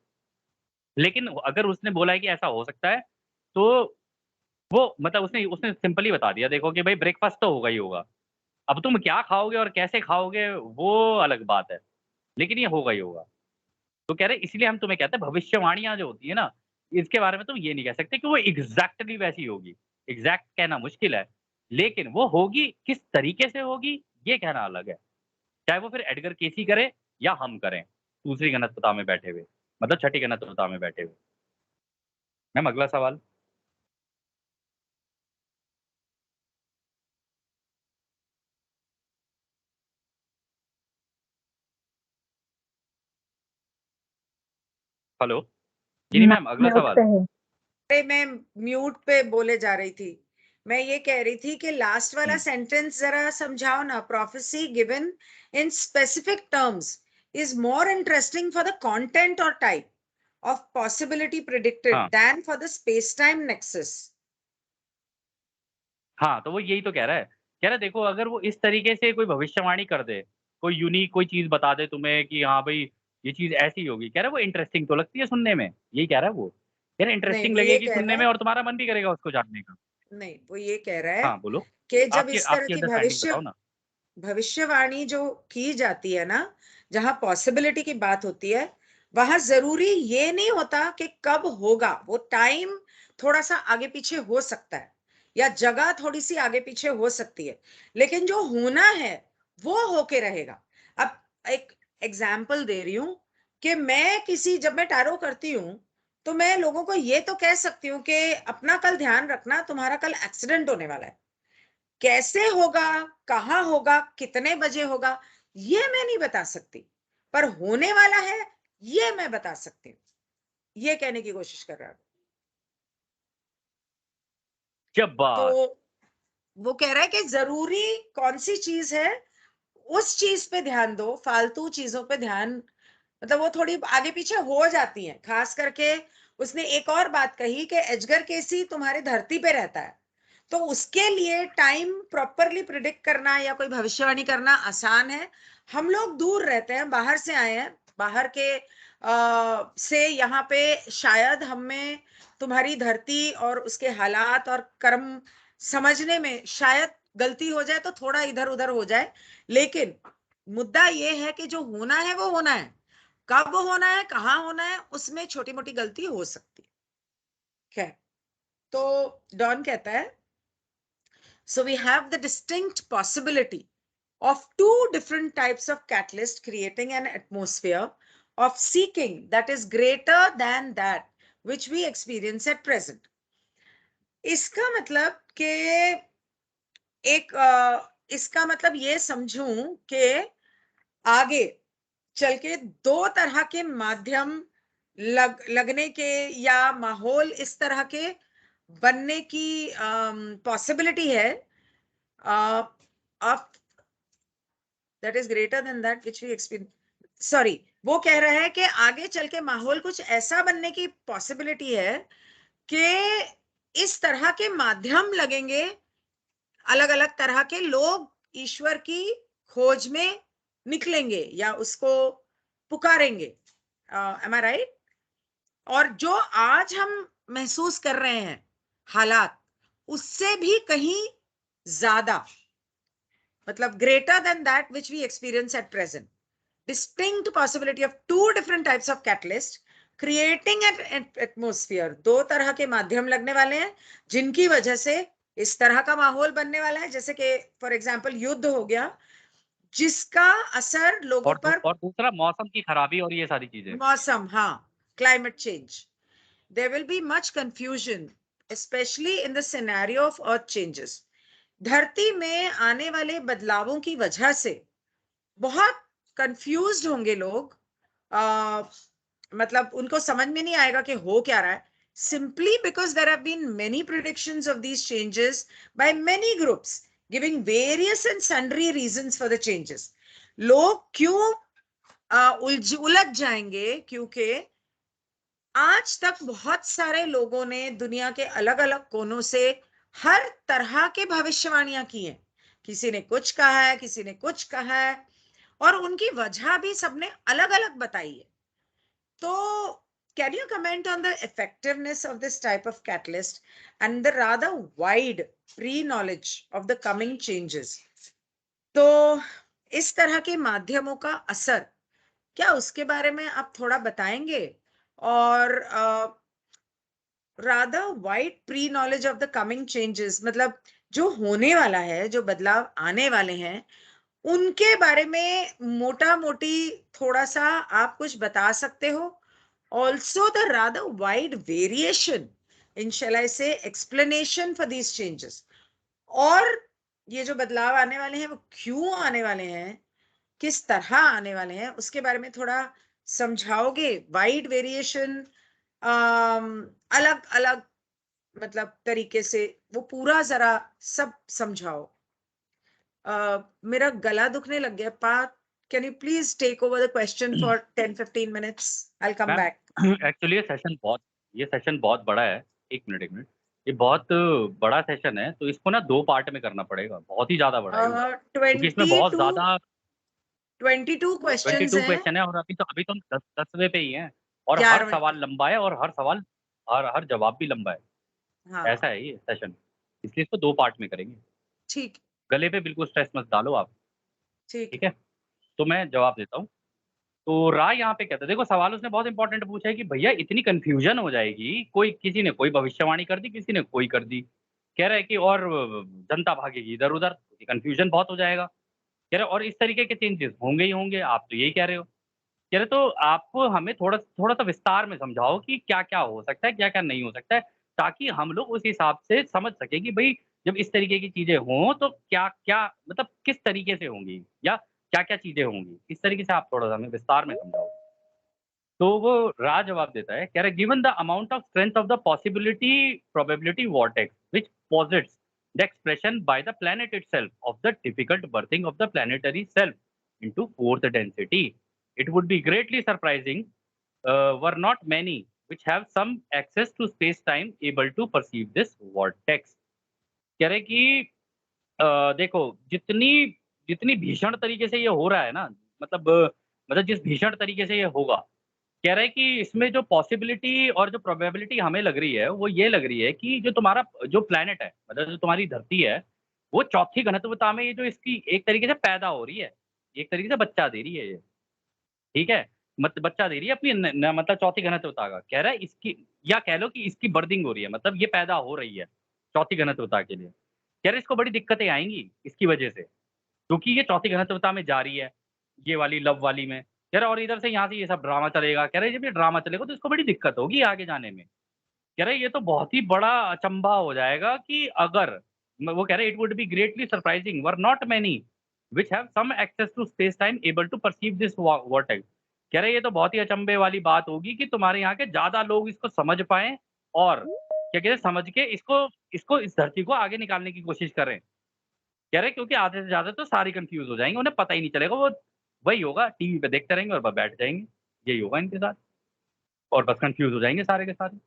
लेकिन अगर उसने बोला है कि ऐसा हो सकता है, तो वो मतलब उसने उसने सिंपली बता दिया देखो कि भाई ब्रेकफ़ास्ट तो होगा ही होगा। अब तुम क्या खाओगे और कैसे खाओगे वो अलग बात है, लेकिन ये होगा ही होगा। तो कह रहे इसलिए हम तुम्हें कहते हैं भविष्यवाणियाँ जो होती है ना, इसके बारे में तुम ये नहीं कह सकते कि वो एग्ज़ैक्टली वैसी होगी। एग्ज़ैक्ट कहना मुश्किल है, लेकिन वो होगी किस तरीके से होगी, ये कहना अलग है। चाहे वो फिर एडगर केसी करे या हम करें, दूसरी गणतपता में बैठे हुए, मतलब छठी गणतपता में बैठे हुए। मैम अगला सवाल। हेलो? जी नहीं मैम, अगला म्यूट सवाल। पे है। अरे मैं म्यूट पे बोले जा रही थी। मैं ये कह रही थी कि लास्ट वाला हुँ। सेंटेंस जरा समझाओ ना। Prophecy given in specific terms is more interesting for the content or type of possibility predicted हाँ, than for the space time nexus. हाँ, तो वो यही तो कह रहा है। कह रहा है देखो अगर वो इस तरीके से कोई भविष्यवाणी कर दे, कोई यूनिक कोई चीज़ बता दे तुम्हें कि हाँ भाई, ये चीज़ ऐसी होगी। कह रहा है वो इंटरेस्टिंग तो लगती है सुनने में, यही कह रहा है वो। कह रहा है नहीं, इंटरेस्टिंग वो ये लगेगी कह रहा सुनने में है, और तुम्हारा मन भी करेगा उसको जानने का। नहीं वो ये कह रहा है हाँ, बोलो। कि जब आपकी इस तरह आपकी की अंडरस्टैंडिंग बताओ ना। भविष्यवाणी जो की जाती है ना, जहां पॉसिबिलिटी की बात होती है, वहां जरूरी ये नहीं होता कि कब होगा। वो टाइम थोड़ा सा आगे पीछे हो सकता है या जगह थोड़ी सी आगे पीछे हो सकती है, लेकिन जो होना है वो होके रहेगा। अब एक एग्जाम्पल दे रही हूं कि जब मैं टैरो करती हूँ तो मैं लोगों को ये तो कह सकती हूँ कि अपना कल ध्यान रखना, तुम्हारा कल एक्सीडेंट होने वाला है। कैसे होगा, कहाँ होगा, कितने बजे होगा, ये मैं नहीं बता सकती, पर होने वाला है ये मैं बता सकती हूँ। ये कहने की कोशिश कर रहा हूं। तो शाबाश! वो कह रहा है कि जरूरी कौन सी चीज है, उस चीज पे ध्यान दो, फालतू चीजों पे ध्यान, मतलब वो थोड़ी आगे पीछे हो जाती हैं। खास करके उसने एक और बात कही कि एजगर केसी तुम्हारे धरती पे रहता है, तो उसके लिए टाइम प्रॉपरली प्रिडिक्ट करना या कोई भविष्यवाणी करना आसान है। हम लोग दूर रहते हैं, बाहर से आए हैं, बाहर के से यहाँ पे शायद हमें तुम्हारी धरती और उसके हालात और कर्म समझने में शायद गलती हो जाए, तो थोड़ा इधर उधर हो जाए, लेकिन मुद्दा ये है कि जो होना है वो होना है। कब होना है, कहाँ होना है, उसमें छोटी मोटी गलती हो सकती है। तो डॉन कहता है, so we have the distinct possibility of two different types of catalyst creating an atmosphere of seeking that is greater than that which we experience at present. इसका मतलब कि इसका मतलब ये समझूं कि आगे चल के दो तरह के माध्यम लगने के या माहौल इस तरह के बनने की पॉसिबिलिटी है, of that is greater than that which we experience. Sorry, वो कह रहा है कि आगे चल के माहौल कुछ ऐसा बनने की पॉसिबिलिटी है कि इस तरह के माध्यम लगेंगे, अलग अलग तरह के लोग ईश्वर की खोज में निकलेंगे या उसको पुकारेंगे। एम आई राइट? और जो आज हम महसूस कर रहे हैं हालात, उससे भी कहीं ज्यादा, मतलब greater than that which we experience at present. Distinct possibility of two different types of catalyst creating an atmosphere. दो तरह के माध्यम लगने वाले हैं जिनकी वजह से इस तरह का माहौल बनने वाला है, जैसे कि फॉर एग्जाम्पल युद्ध हो गया, जिसका असर लोगों पर, और दूसरा मौसम की खराबी और ये सारी चीज़ें। मौसम, हाँ, climate change. There will be much confusion, especially in the scenario of earth changes. धरती में आने वाले बदलावों की वजह से बहुत कंफ्यूज्ड होंगे लोग। मतलब उनको समझ में नहीं आएगा कि हो क्या रहा है, simply because there have been many predictions of these changes by many groups giving various and sundry reasons for the changes. लोग क्यों उलझ जाएंगे, क्योंकि आज तक बहुत सारे लोगों ने दुनिया के अलग अलग कोनों से हर तरह के भविष्यवाणियां की हैं। किसी ने कुछ कहा है, किसी ने कुछ कहा है, और उनकी वजह भी सबने अलग-अलग बताई है। तो can you comment on the effectiveness of this type of catalyst and the rather wide pre-knowledge of the coming changes? तो इस तरह के माध्यमों का असर, क्या उसके बारे में आप थोड़ा बताएंगे? और rather wide pre-knowledge of the coming changes, मतलब जो होने वाला है, जो बदलाव आने वाले हैं, उनके बारे में मोटा मोटी थोड़ा सा आप कुछ बता सकते हो? Also the rather wide variation in, shall I say, explanation for these changes, और ये जो बदलाव आने वाले हैं वो क्यों आने वाले हैं, किस तरह आने वाले हैं, उसके बारे में थोड़ा समझाओगे? वाइड वेरिएशन, अलग अलग मतलब तरीके से, वो पूरा जरा सब समझाओ। मेरा गला दुखने लग गया। Parth, can you please take over the question for 10-15 minutes? I will come ma'am back. Actually ये सेशन बहुत बड़ा है। एक मिनट, एक मिनट। ये बहुत बड़ा सेशन है, तो इसको ना 2 पार्ट में करना पड़ेगा। बहुत ही ज़्यादा बड़ा है ये, क्योंकि इसमें बहुत 22 ज़्यादा 22 क्वेश्चंस 22 हैं। क्वेश्चन है, और अभी तो हम 10वें पे ही हैं, और हर 11वें सवाल पे। लंबा है, और हर जवाब भी लंबा है। हाँ, ऐसा है ये सेशन, इसलिए इसको 2 पार्ट में करेंगे। ठीक। गले पे बिल्कुल स्ट्रेस मत डालो आप, ठीक ठीक है। है? तो मैं जवाब देता हूँ। तो राय यहाँ पे कहता है, देखो सवाल उसने बहुत इंपॉर्टेंट पूछा है कि भैया इतनी कन्फ्यूजन हो जाएगी, कोई किसी ने कोई भविष्यवाणी कर दी, किसी ने कोई कर दी। कह रहा है कि और जनता भागेगी इधर-उधर, कन्फ्यूजन बहुत हो जाएगा। कह रहे और इस तरीके के चेंजेस होंगे ही होंगे, आप तो यही कह रहे हो। कह रहे तो आप हमें थोड़ा-सा विस्तार में समझाओ कि क्या-क्या हो सकता है, क्या-क्या नहीं हो सकता है, ताकि हम लोग उस हिसाब से समझ सकें कि भई जब इस तरीके की चीज़ें हों तो क्या-क्या मतलब किस तरीके से होंगी, या क्या-क्या चीज़ें होंगी? इस तरीके से आप थोड़ा-सा हमें विस्तार में समझाओ। तो वो रा जवाब देता है, कह रहा है given the amount of strength of the possibility probability vortex which posits the expression by the planet itself of the difficult birthing of the planetary self into fourth density, it would be greatly surprising were not many which have some access to space time able to perceive this vortex। कह रहे कि देखो जितनी जितनी भीषण तरीके से ये हो रहा है ना, मतलब जिस भीषण तरीके से ये होगा, कह रहा है कि इसमें जो पॉसिबिलिटी और जो प्रोबेबिलिटी हमें लग रही है, वो ये लग रही है कि जो तुम्हारा जो प्लैनेट है, मतलब जो तुम्हारी धरती है, वो चौथी घनत्वता में ये जो इसकी एक तरीके से पैदा हो रही है, एक तरीके से बच्चा दे रही है ये, ठीक है? बच्चा दे रही है अपनी मतलब चौथी घनत्वता का। कह रहा है इसकी, या कह लो कि इसकी बर्थिंग हो रही है, मतलब ये पैदा हो रही है, चौथी घनत्वता के लिए। कह रहे इसको बड़ी दिक्कतें आएँगी इसकी वजह से। क्योंकि ये चौथी घनत्वता में जा रही है, ये वाली लव वाली में। कह रहा और इधर से यहाँ से ये सब ड्रामा चलेगा। कह रहे जब ये ड्रामा चलेगा तो इसको बड़ी दिक्कत होगी आगे जाने में। कह रहे ये तो बहुत ही बड़ा अचंभा हो जाएगा कि अगर वो कह रहे it would be greatly surprising were not many which have some access to space time able to perceive this vortex. कह रहे ये तो बहुत ही अचंभे वाली बात होगी कि तुम्हारे यहाँ के ज़्यादा लोग इसको समझ पाएँ, और क्या कहते हैं समझ के इसको इसको इस धरती को आगे निकालने की कोशिश करें। कह रहे क्योंकि आधे से ज़्यादा तो सारे कन्फ्यूज़ हो जाएँगे, उन्हें पता ही नहीं चलेगा, वो वही होगा टीवी पे देखते रहेंगे और बस बैठ जाएँगे, यही होगा इनके साथ, और बस कन्फ्यूज़ हो जाएँगे सारे के सारे।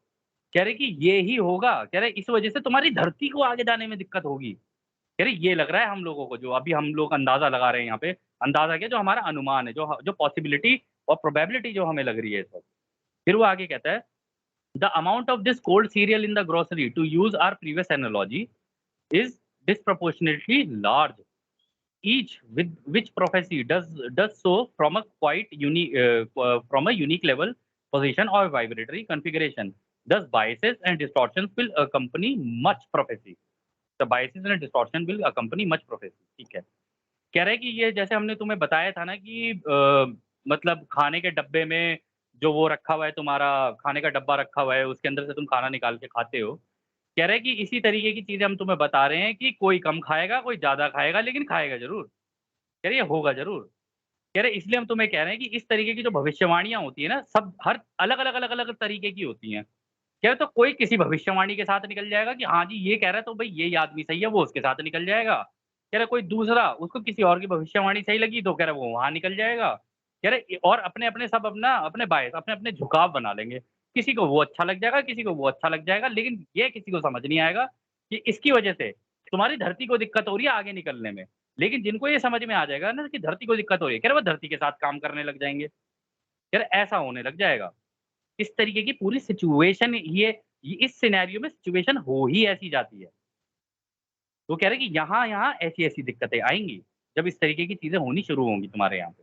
कह रहे कि ये ही होगा, कह रहे इस वज़ह से तुम्हारी धरती को आगे जाने में दिक्कत होगी। कह रहे ये लग रहा है हम लोगों को, जो अभी हम लोग अंदाज़ा लगा रहे हैं यहाँ पे, अंदाज़ा क्या जो हमारा अनुमान है, जो पॉसिबिलिटी और प्रोबेबिलिटी जो हमें लग रही है इस वक़्त। फिर वो आगे कहता है, the amount of this cold cereal in the grocery to use our previous analogy is disproportionately large, each with which prophecy does so from a unique level, position or vibratory configuration. Thus biases and distortions will accompany much prophecy, the biases and distortion will accompany much prophecy। ठीक है, कह रहे हैं कि ये जैसे हमने तुम्हें बताया था ना कि मतलब खाने के डब्बे में जो वो रखा हुआ है, तुम्हारा खाने का डब्बा रखा हुआ है, उसके अंदर से तुम खाना निकाल के खाते हो। कह रहे हैं कि इसी तरीके की चीजें हम तुम्हें बता रहे हैं कि कोई कम खाएगा, कोई ज्यादा खाएगा, लेकिन खाएगा जरूर। कह रहे ये होगा ज़रूर। कह रहे इसलिए हम तुम्हें कह रहे हैं कि इस तरीके की जो भविष्यवाणियाँ होती है ना, सब हर अलग-अलग तरीके की होती हैं। कह रहे तो कोई किसी भविष्यवाणी के साथ निकल जाएगा कि हाँ जी, ये कह रहा है तो भई ये आदमी सही है, वो उसके साथ निकल जाएगा। कह रहा कोई दूसरा, उसको किसी और की भविष्यवाणी सही लगी तो कह रहा वो वहाँ निकल जाएगा। कह रहे और अपने-अपने सब अपना अपने बायस, अपने-अपने झुकाव बना लेंगे। किसी को वो अच्छा लग जाएगा, किसी को वो अच्छा लग जाएगा, लेकिन ये किसी को समझ नहीं आएगा कि इसकी वजह से तुम्हारी धरती को दिक्कत हो रही है आगे निकलने में। लेकिन जिनको ये समझ में आ जाएगा ना कि धरती को दिक्कत हो रही है, कह रहे वो धरती के साथ काम करने लग जाएँगे। यार ऐसा होने लग जाएगा। इस तरीके की पूरी सिचुएशन ये इस सिनेरियो में सिचुएशन हो ही ऐसी जाती है। वो कह रहे हैं कि यहाँ-यहाँ ऐसी-ऐसी दिक्कतें आएँगी, जब इस तरीके की चीज़ें होनी शुरू होंगी तुम्हारे यहाँ पे।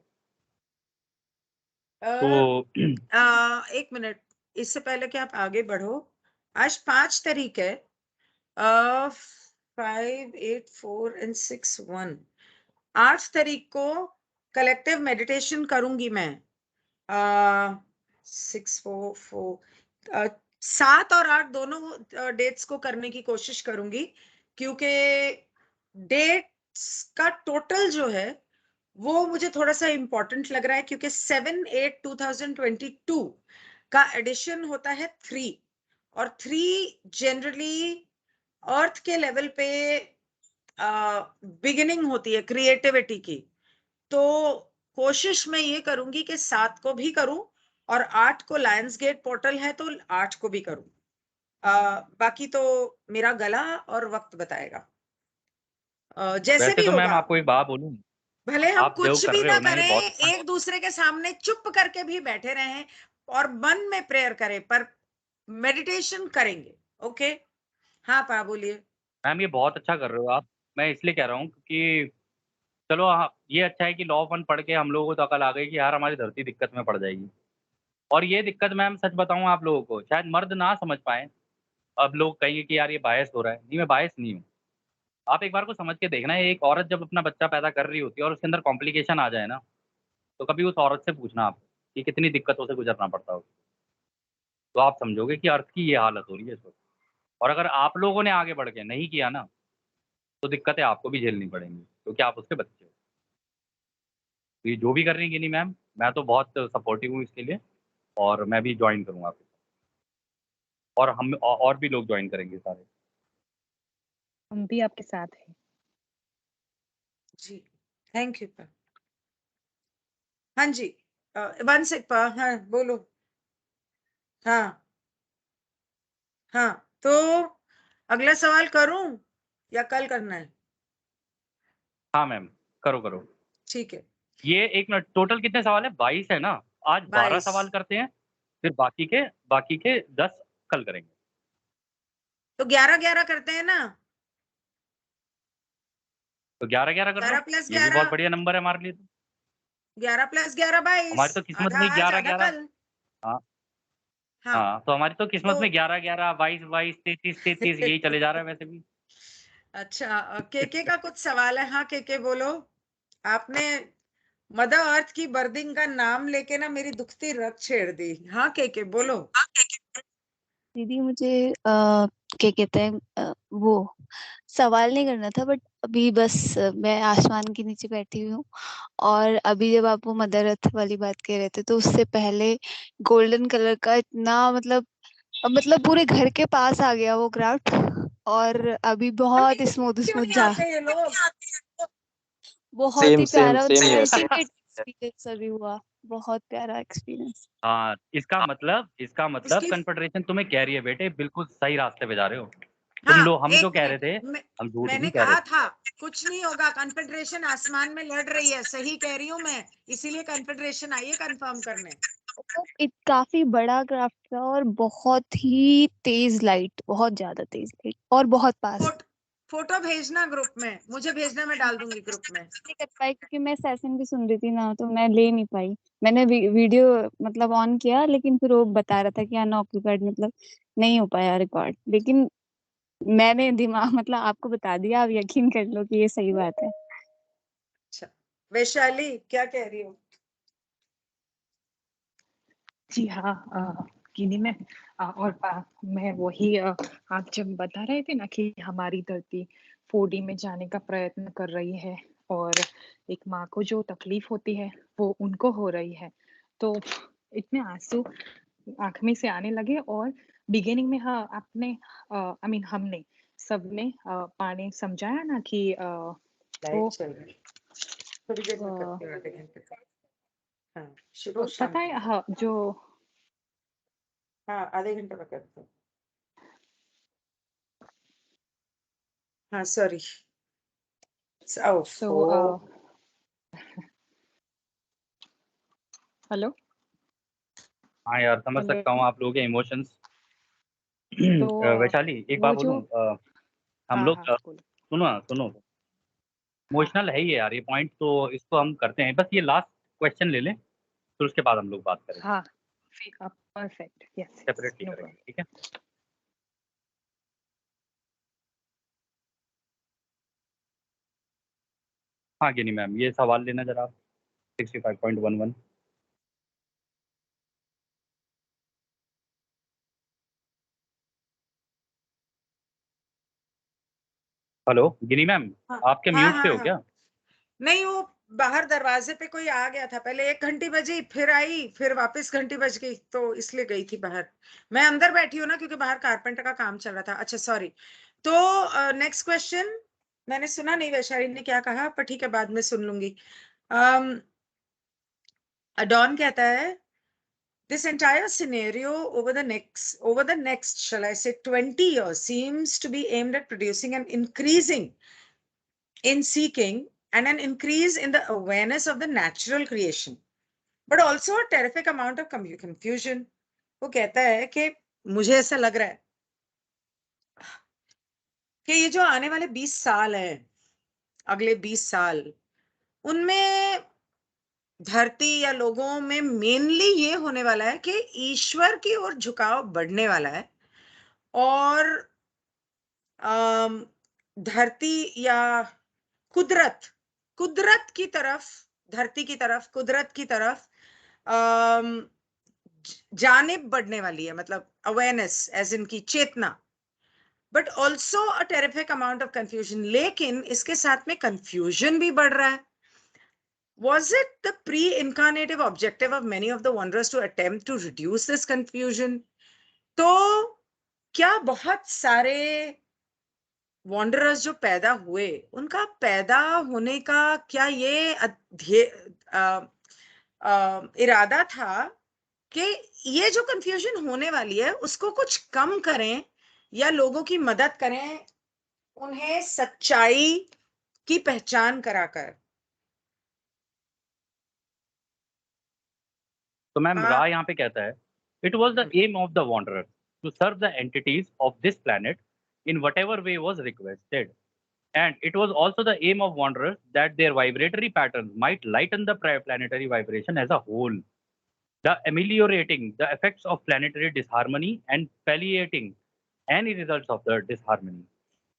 अ, तो 1 मिनट, इससे पहले कि आप आगे बढ़ो, आज 5 तारीख है। 5, 8, 4 एंड 6, 1, 8 तारीख को कलेक्टिव मेडिटेशन करूँगी मैं। 6, 4, 4, 7 और 8 दोनों डेट्स को करने की कोशिश करूँगी, क्योंकि डेट्स का टोटल जो है, वो मुझे थोड़ा-सा इम्पोर्टेंट लग रहा है, क्योंकि 7/8/2022 का एडिशन होता है 3, और 3 जनरली अर्थ के लेवल पे बिगिनिंग होती है क्रिएटिविटी की। तो कोशिश मैं ये करूँगी कि 7 को भी करूँ, और 8 को लायंस गेट पोर्टल है तो 8 को भी करूँ। बाकी तो मेरा गला और वक़्त बताएगा। जैसे वैसे भी तो मैम होगा। आपको एक बात बोलूँ, भले हम आप जो कुछ कर भी रहे ना हो ना ये करें, बहुत अच्छा है। एक दूसरे के सामने चुप करके भी बैठे रहें और मन में प्रेयर करें, पर मेडिटेशन करेंगे। ओके? हाँ, पा बोलिए। मैम ये बहुत अच्छा कर रहे हो आप। मैं इसलिए कह रहा हूँ क्योंकि चलो हाँ, ये अच्छा है कि लॉ ऑफ वन पढ़ के हम लोगों को तो अकल आ गई कि यार हमारी धरती दिक्कत में पड़ जाएगी। और ये दिक्कत मैम सच बताऊँ आप लोगों को, शायद मर्द ना समझ पाएँ। अब लोग कहेंगे कि यार ये बायस हो रहा है। नहीं, मैं बायस नहीं हूँ। आप एक बार को समझ के देखना, एक औरत जब अपना बच्चा पैदा कर रही होती है और उसके अंदर कॉम्प्लिकेशन आ जाए ना, तो कभी उस औरत से पूछना आप कि कितनी दिक्कतों से गुज़रना पड़ता होगा। तो आप समझोगे कि अर्थ की ये हालत हो रही है इस वक़्त। और अगर आप लोगों ने आगे बढ़ के नहीं किया ना, तो दिक्कतें आपको भी झेलनी पड़ेंगी, क्योंकि आप उसके बच्चे हो। तो ये जो भी कर रही हैं गिनी मैम, मैं तो बहुत सपोर्टिव हूँ इसके लिए और मैं भी जॉइन करूँगा आपके साथ। और हम और भी लोग जॉइन करेंगे सारे। हम भी आपके साथ हैं। जी, थैंक यू पा। हाँ जी, 1 सेक पा, हाँ, बोलो। हाँ, हाँ, तो अगला सवाल करूँ या कल करना है? हाँ मैम, करो, करो। ठीक है, ये 1 मिनट टोटल कितने सवाल हैं? 22 है ना? आज 12 22। सवाल करते हैं, फिर बाकी के 10 कल करेंगे। तो 11-11 करते हैं ना? तो 11-11 कर लो, 11 प्लस ये भी बहुत 11, बढ़िया नंबर है हमारे लिए तो। 11 प्लस 11 22, हमारी तो किस्मत आधा में आज, आधा 11-11। कल। हाँ, हाँ, हाँ, तो हमारी तो किस्मत तो में 11-11, 22-22, 33-33 यही चले जा रहा है वैसे भी। अच्छा, केके का कुछ सवाल है? हाँ, केके बोलो। आपने मदर अर्थ की बर्दिंग का नाम लेके ना मेरी दुखती रग छेड़ दी। हाँ, केके बोलो। दीदी मुझे क्या कहते हैं वो सवाल नहीं करना था, बट अभी बस मैं आसमान के नीचे बैठी हुई हूँ। और अभी जब आप वो मदर अर्थ वाली बात कह रहे थे, तो उससे पहले गोल्डन कलर का इतना मतलब पूरे घर के पास आ गया वो क्राफ्ट। और अभी बहुत अभी स्मूथ क्यों स्मूथ नहीं जा, आते ये लोग? बहुत सेम ही सेम प्यारा, सेम मतलब हियर। अल्टीमेट एक्सपीरियंस अभी हुआ। बहुत प्यारा एक्सपीरियंस। हाँ, इसका मतलब उसकी कन्फेडरेशन तुम्हें कह रही है बेटे बिल्कुल सही रास्ते पे जा रहे हो। हाँ, हम जो एक कह रहे मिनट, थे, हम झूठ मैंने नहीं कह रहे कहा थे। था कुछ नहीं होगा, कन्फेडरेशन आसमान में लड़ रही है, सही कह रही हूँ मैं, इसीलिए कन्फेडरेशन आई है कंफर्म करने। काफी बड़ा क्राफ्ट था और बहुत ही तेज लाइट, बहुत ज्यादा तेज लाइट और बहुत पास। फोटो भेजना ग्रुप में, मुझे भेजना, मैं डाल दूंगी ग्रुप में। नहीं कर पाई क्योंकि मैं सेशन भी सुन रही थी ना, तो मैं ले नहीं पाई। मैंने वीडियो मतलब ऑन किया, लेकिन फिर वो बता रहा था कि अनऑक्यूपाइड, मतलब नहीं हो पाया रिकॉर्ड। लेकिन मैंने दिमाग मतलब आपको बता दिया, आप यकीन कर लो कि ये सही बात है। अच्छा, वैशाली क्या कह रही हो? जी हाँ, गिनी में मैं वही आप जब बता रहे थे ना कि हमारी धरती 4D में जाने का प्रयत्न कर रही है और एक माँ को जो तकलीफ होती है वो उनको हो रही है, तो इतने आंसू आँख में से आने लगे। और बिगिनिंग में हाँ आपने आई मीन हमने सबने पाने समझाया ना कि लाइट वो चल रही है, थोड़ी देर में अ, करती हूँ, आधे घंटे तक। हाँ, शुरू पता शांति। है हाँ जो हाँ, आधे घंटे में करती हूँ। हाँ, सॉरी। So, So, हेलो हाँ यार, समझ सकता हूँ हेलो आप लोगों के इमोशंस। तो वैशाली, एक वो बात जो बोलूँ, हम हाँ लोग हाँ बोलो सुनो, हाँ हाँ इमोशनल है ये यार, ये पॉइंट तो इसको हम करते हैं, बस ये लास्ट क्वेश्चन ले लें, फिर उसके बाद हम लोग बात करेंगे, हाँ perfect yes yes separately no करेंगे, प्रॉब्लम ठीक है? हाँ, गिनी मैम, ये सवाल लेना ज़रा, 65.11। हेलो, गिनी मैम, हाँ आपके हाँ म्यूट पे हाँ हो क्या? हाँ। नहीं, वो बाहर दरवाजे पे कोई आ गया था, पहले 1 घंटी बजी, फिर आई, फिर वापस घंटी बज गई, तो इसलिए गई थी बाहर। मैं अंदर बैठी हूँ ना, क्योंकि बाहर कारपेंटर का काम चल रहा था। अच्छा, सॉरी। तो नेक्स्ट क्वेश्चन मैंने सुना नहीं वैशाली ने क्या कहा, पर ठीक है, बाद में सुन लूंगी। डॉन कहता है, this entire scenario over the next, shall I say, 20 years seems to be aimed at producing an increasing in seeking and an increase in the awareness of the natural creation, but also a terrific amount of confusion. वो कहता है कि मुझे ऐसा लग रहा है कि ये जो आने वाले 20 साल हैं, अगले 20 साल, उनमें धरती या लोगों में मेनली ये होने वाला है कि ईश्वर की ओर झुकाव बढ़ने वाला है, और धरती या कुदरत कुदरत की तरफ, धरती की तरफ, कुदरत की तरफ जानिब बढ़ने वाली है, मतलब अवेयरनेस एज इन की चेतना, but also a terrific amount of confusion. लेकिन इसके साथ में कंफ्यूजन भी बढ़ रहा है। Was it the pre-incarnative objective of many of the wanderers to attempt to reduce this confusion? तो क्या बहुत सारे वॉन्डरर्स जो पैदा हुए, उनका पैदा होने का क्या ये इरादा था कि ये जो कंफ्यूजन होने वाली है उसको कुछ कम करें, या लोगों की मदद करें, उन्हें सच्चाई की पहचान कराकर? तो मैम, आ, रा यहाँ पे कहता है, it was the aim of the wanderer to serve the entities of this planet in whatever way was requested, and it was also the aim of wanderers that their vibratory patterns might lighten the planetary vibration as a whole, the ameliorating the effects of planetary disharmony and palliating any results of the disharmony.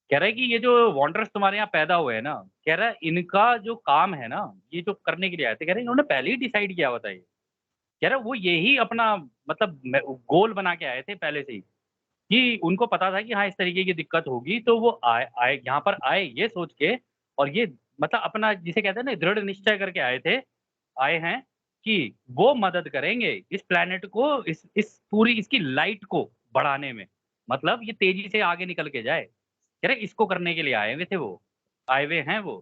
कह रहा है कि ये जो wonders तुम्हारे यहाँ पैदा हुए हैं ना, कह रहा है इनका जो काम है ना, ये जो करने के लिए आए थे, कह रहे हैं इन्होंने पहले ही डिसाइड किया हुआ था। ये कह रहा है वो यही अपना मतलब गोल बना के आए थे पहले से ही, कि उनको पता था कि हाँ, इस तरीके की दिक्कत होगी, तो वो आए आए यहाँ पर आए ये सोच के, और ये मतलब अपना जिसे कहते हैं ना, दृढ़ निश्चय करके आए हैं कि वो मदद करेंगे इस प्लैनेट को, इस पूरी इसकी लाइट को बढ़ाने में, मतलब ये तेजी से आगे निकल के जाए। कह रहे इसको करने के लिए आए हुए थे वो, आए हुए हैं वो।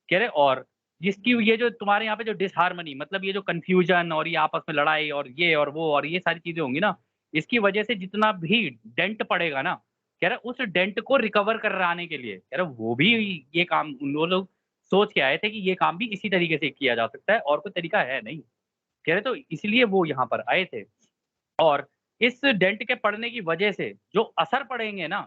कह रहे और जिसकी ये जो तुम्हारे यहाँ पे जो डिसहार्मनी, मतलब ये जो कन्फ्यूजन और ये आपस में लड़ाई और ये और वो और ये सारी चीज़ें होंगी ना, इसकी वजह से जितना भी डेंट पड़ेगा ना, कह रहा उस डेंट को रिकवर कराने के लिए, कह रहा वो भी ये काम वो लोग सोच के आए थे कि ये काम भी इसी तरीके से किया जा सकता है और कोई तरीका है नहीं। कह रहे तो इसलिए वो यहाँ पर आए थे, और इस डेंट के पड़ने की वजह से जो असर पड़ेंगे ना,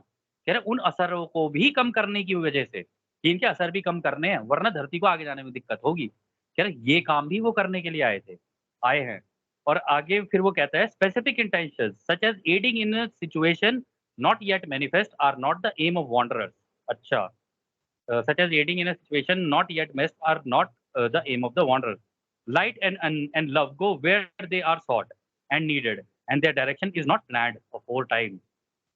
कह रहे उन असरों को भी कम करने की वजह से, कि इनके असर भी कम करने हैं वरना धरती को आगे जाने में दिक्कत होगी। कह रहे ये काम भी वो करने के लिए आए हैं। और आगे फिर वो कहता है, specific intentions such as aiding in a situation not yet manifest are not the aim of wanderers. अच्छा, such as aiding in a situation not yet missed are not the aim of the wanderer. Light and love go where they are sought and needed, and their direction is not planned aforetime.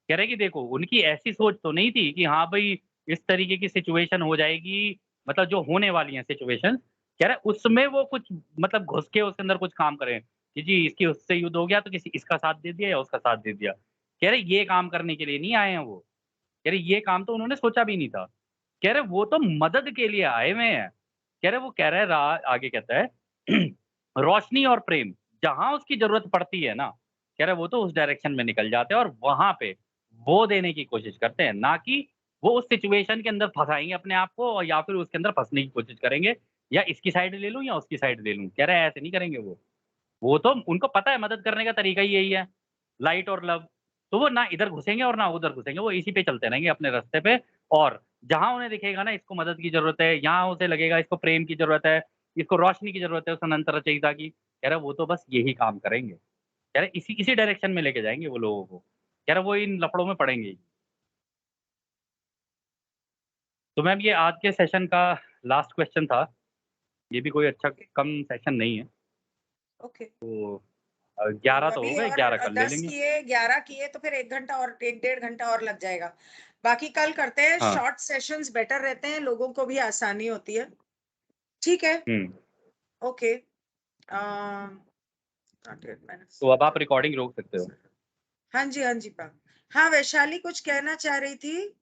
कह रहे कि देखो उनकी ऐसी सोच तो नहीं थी कि हाँ भाई इस तरीके की सिचुएशन हो जाएगी, मतलब जो होने वाली है सिचुएशन, कह रहे उसमें वो कुछ मतलब घुस के उसके अंदर कुछ काम करें कि जी इसकी उससे युद्ध हो गया तो किसी इसका साथ दे दिया या उसका साथ दे दिया। कह रहे ये काम करने के लिए नहीं आए हैं वो, कह रहे ये काम तो उन्होंने सोचा भी नहीं था। कह रहे वो तो मदद के लिए आए हुए हैं। कह रहे वो कह रहा है आगे कहता है रोशनी और प्रेम जहां उसकी जरूरत पड़ती है ना, कह रहे वो तो उस डायरेक्शन में निकल जाते हैं और वहां पे वो देने की कोशिश करते हैं, ना कि वो उस सिचुएशन के अंदर फँसाएँगे अपने आप को और या फिर उसके अंदर फँसने की कोशिश करेंगे, या इसकी साइड ले लूँ या उसकी साइड ले लूँ। कह रहे हैं ऐसे नहीं करेंगे वो। वो तो उनको पता है मदद करने का तरीका ही यही है, लाइट और लव। तो वो ना इधर घुसेंगे और ना उधर घुसेंगे, वो इसी पे चलते रहेंगे अपने रास्ते पे, और जहाँ उन्हें दिखेगा ना इसको मदद की ज़रूरत है, यहाँ उसे लगेगा इसको प्रेम की ज़रूरत है, इसको रोशनी की ज़रूरत है, उस अनंत रचयिता की, कह रहा है वो तो बस यही काम करेंगे। कह रहे इसी इसी डायरेक्शन में लेके जाएँगे वो लोगों को। कह रहा वो इन लफड़ों में पड़ेंगे ही। तो मैम ये आज के सेशन का लास्ट क्वेश्चन था। ये भी कोई अच्छा ओके कम सेशन नहीं है। ओके। तो तो 11 तो हो अभी गए, और 11 कल ले 10 लेंगे। किए, 11 किए तो फिर 1 घंटा और 1 डेढ़ घंटा और लग जाएगा। बाकी कल करते हैं, हाँ। शॉर्ट सेशंस बेटर रहते हैं, लोगों को भी आसानी होती है। ठीक है, हुँ। ओके। 48 minutes. तो अब आप रिकॉर्डिंग रोक सकते हो। हाँ जी, हाँ जी पा। हाँ, वैशाली कुछ कहना चाह रही थी?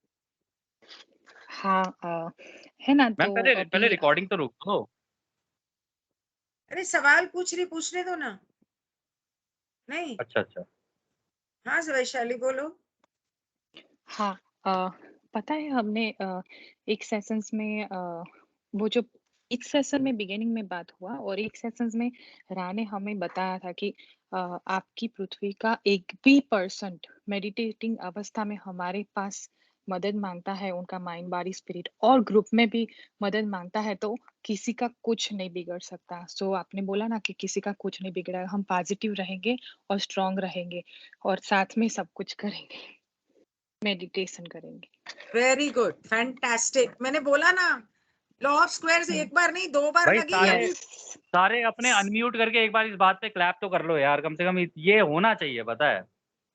हाँ है ना, मैम तो पहले अभी रिकॉर्डिंग तो रोक दो। अरे सवाल पूछने दो ना। नहीं, अच्छा, अच्छा। हाँ वैशाली बोलो। हाँ, पता है हमने एक सेशंस में वो जो एक सेशन में बिगिनिंग में बात हुआ और एक सेशंस में रा ने हमें बताया था कि आपकी पृथ्वी का एक भी परसेंट मेडिटेटिंग अवस्था में हमारे पास मदद मांगता है, उनका माइंड बॉडी स्पिरिट और ग्रुप में भी मदद मांगता है, तो किसी का कुछ नहीं बिगड़ सकता। सो आपने बोला ना कि किसी का कुछ नहीं बिगड़ा, हम पॉजिटिव रहेंगे और स्ट्रांग रहेंगे और साथ में सब कुछ करेंगे, मेडिटेशन करेंगे। Very good, fantastic. मैंने बोला ना, लॉ ऑफ स्क्वायर्स एक बार नहीं 2 बार भाई लगी सारे अभी। सारे अपने अनम्यूट करके एक बार इस बात पे क्लैप तो कर लो यार, कम से कम ये होना चाहिए, पता है?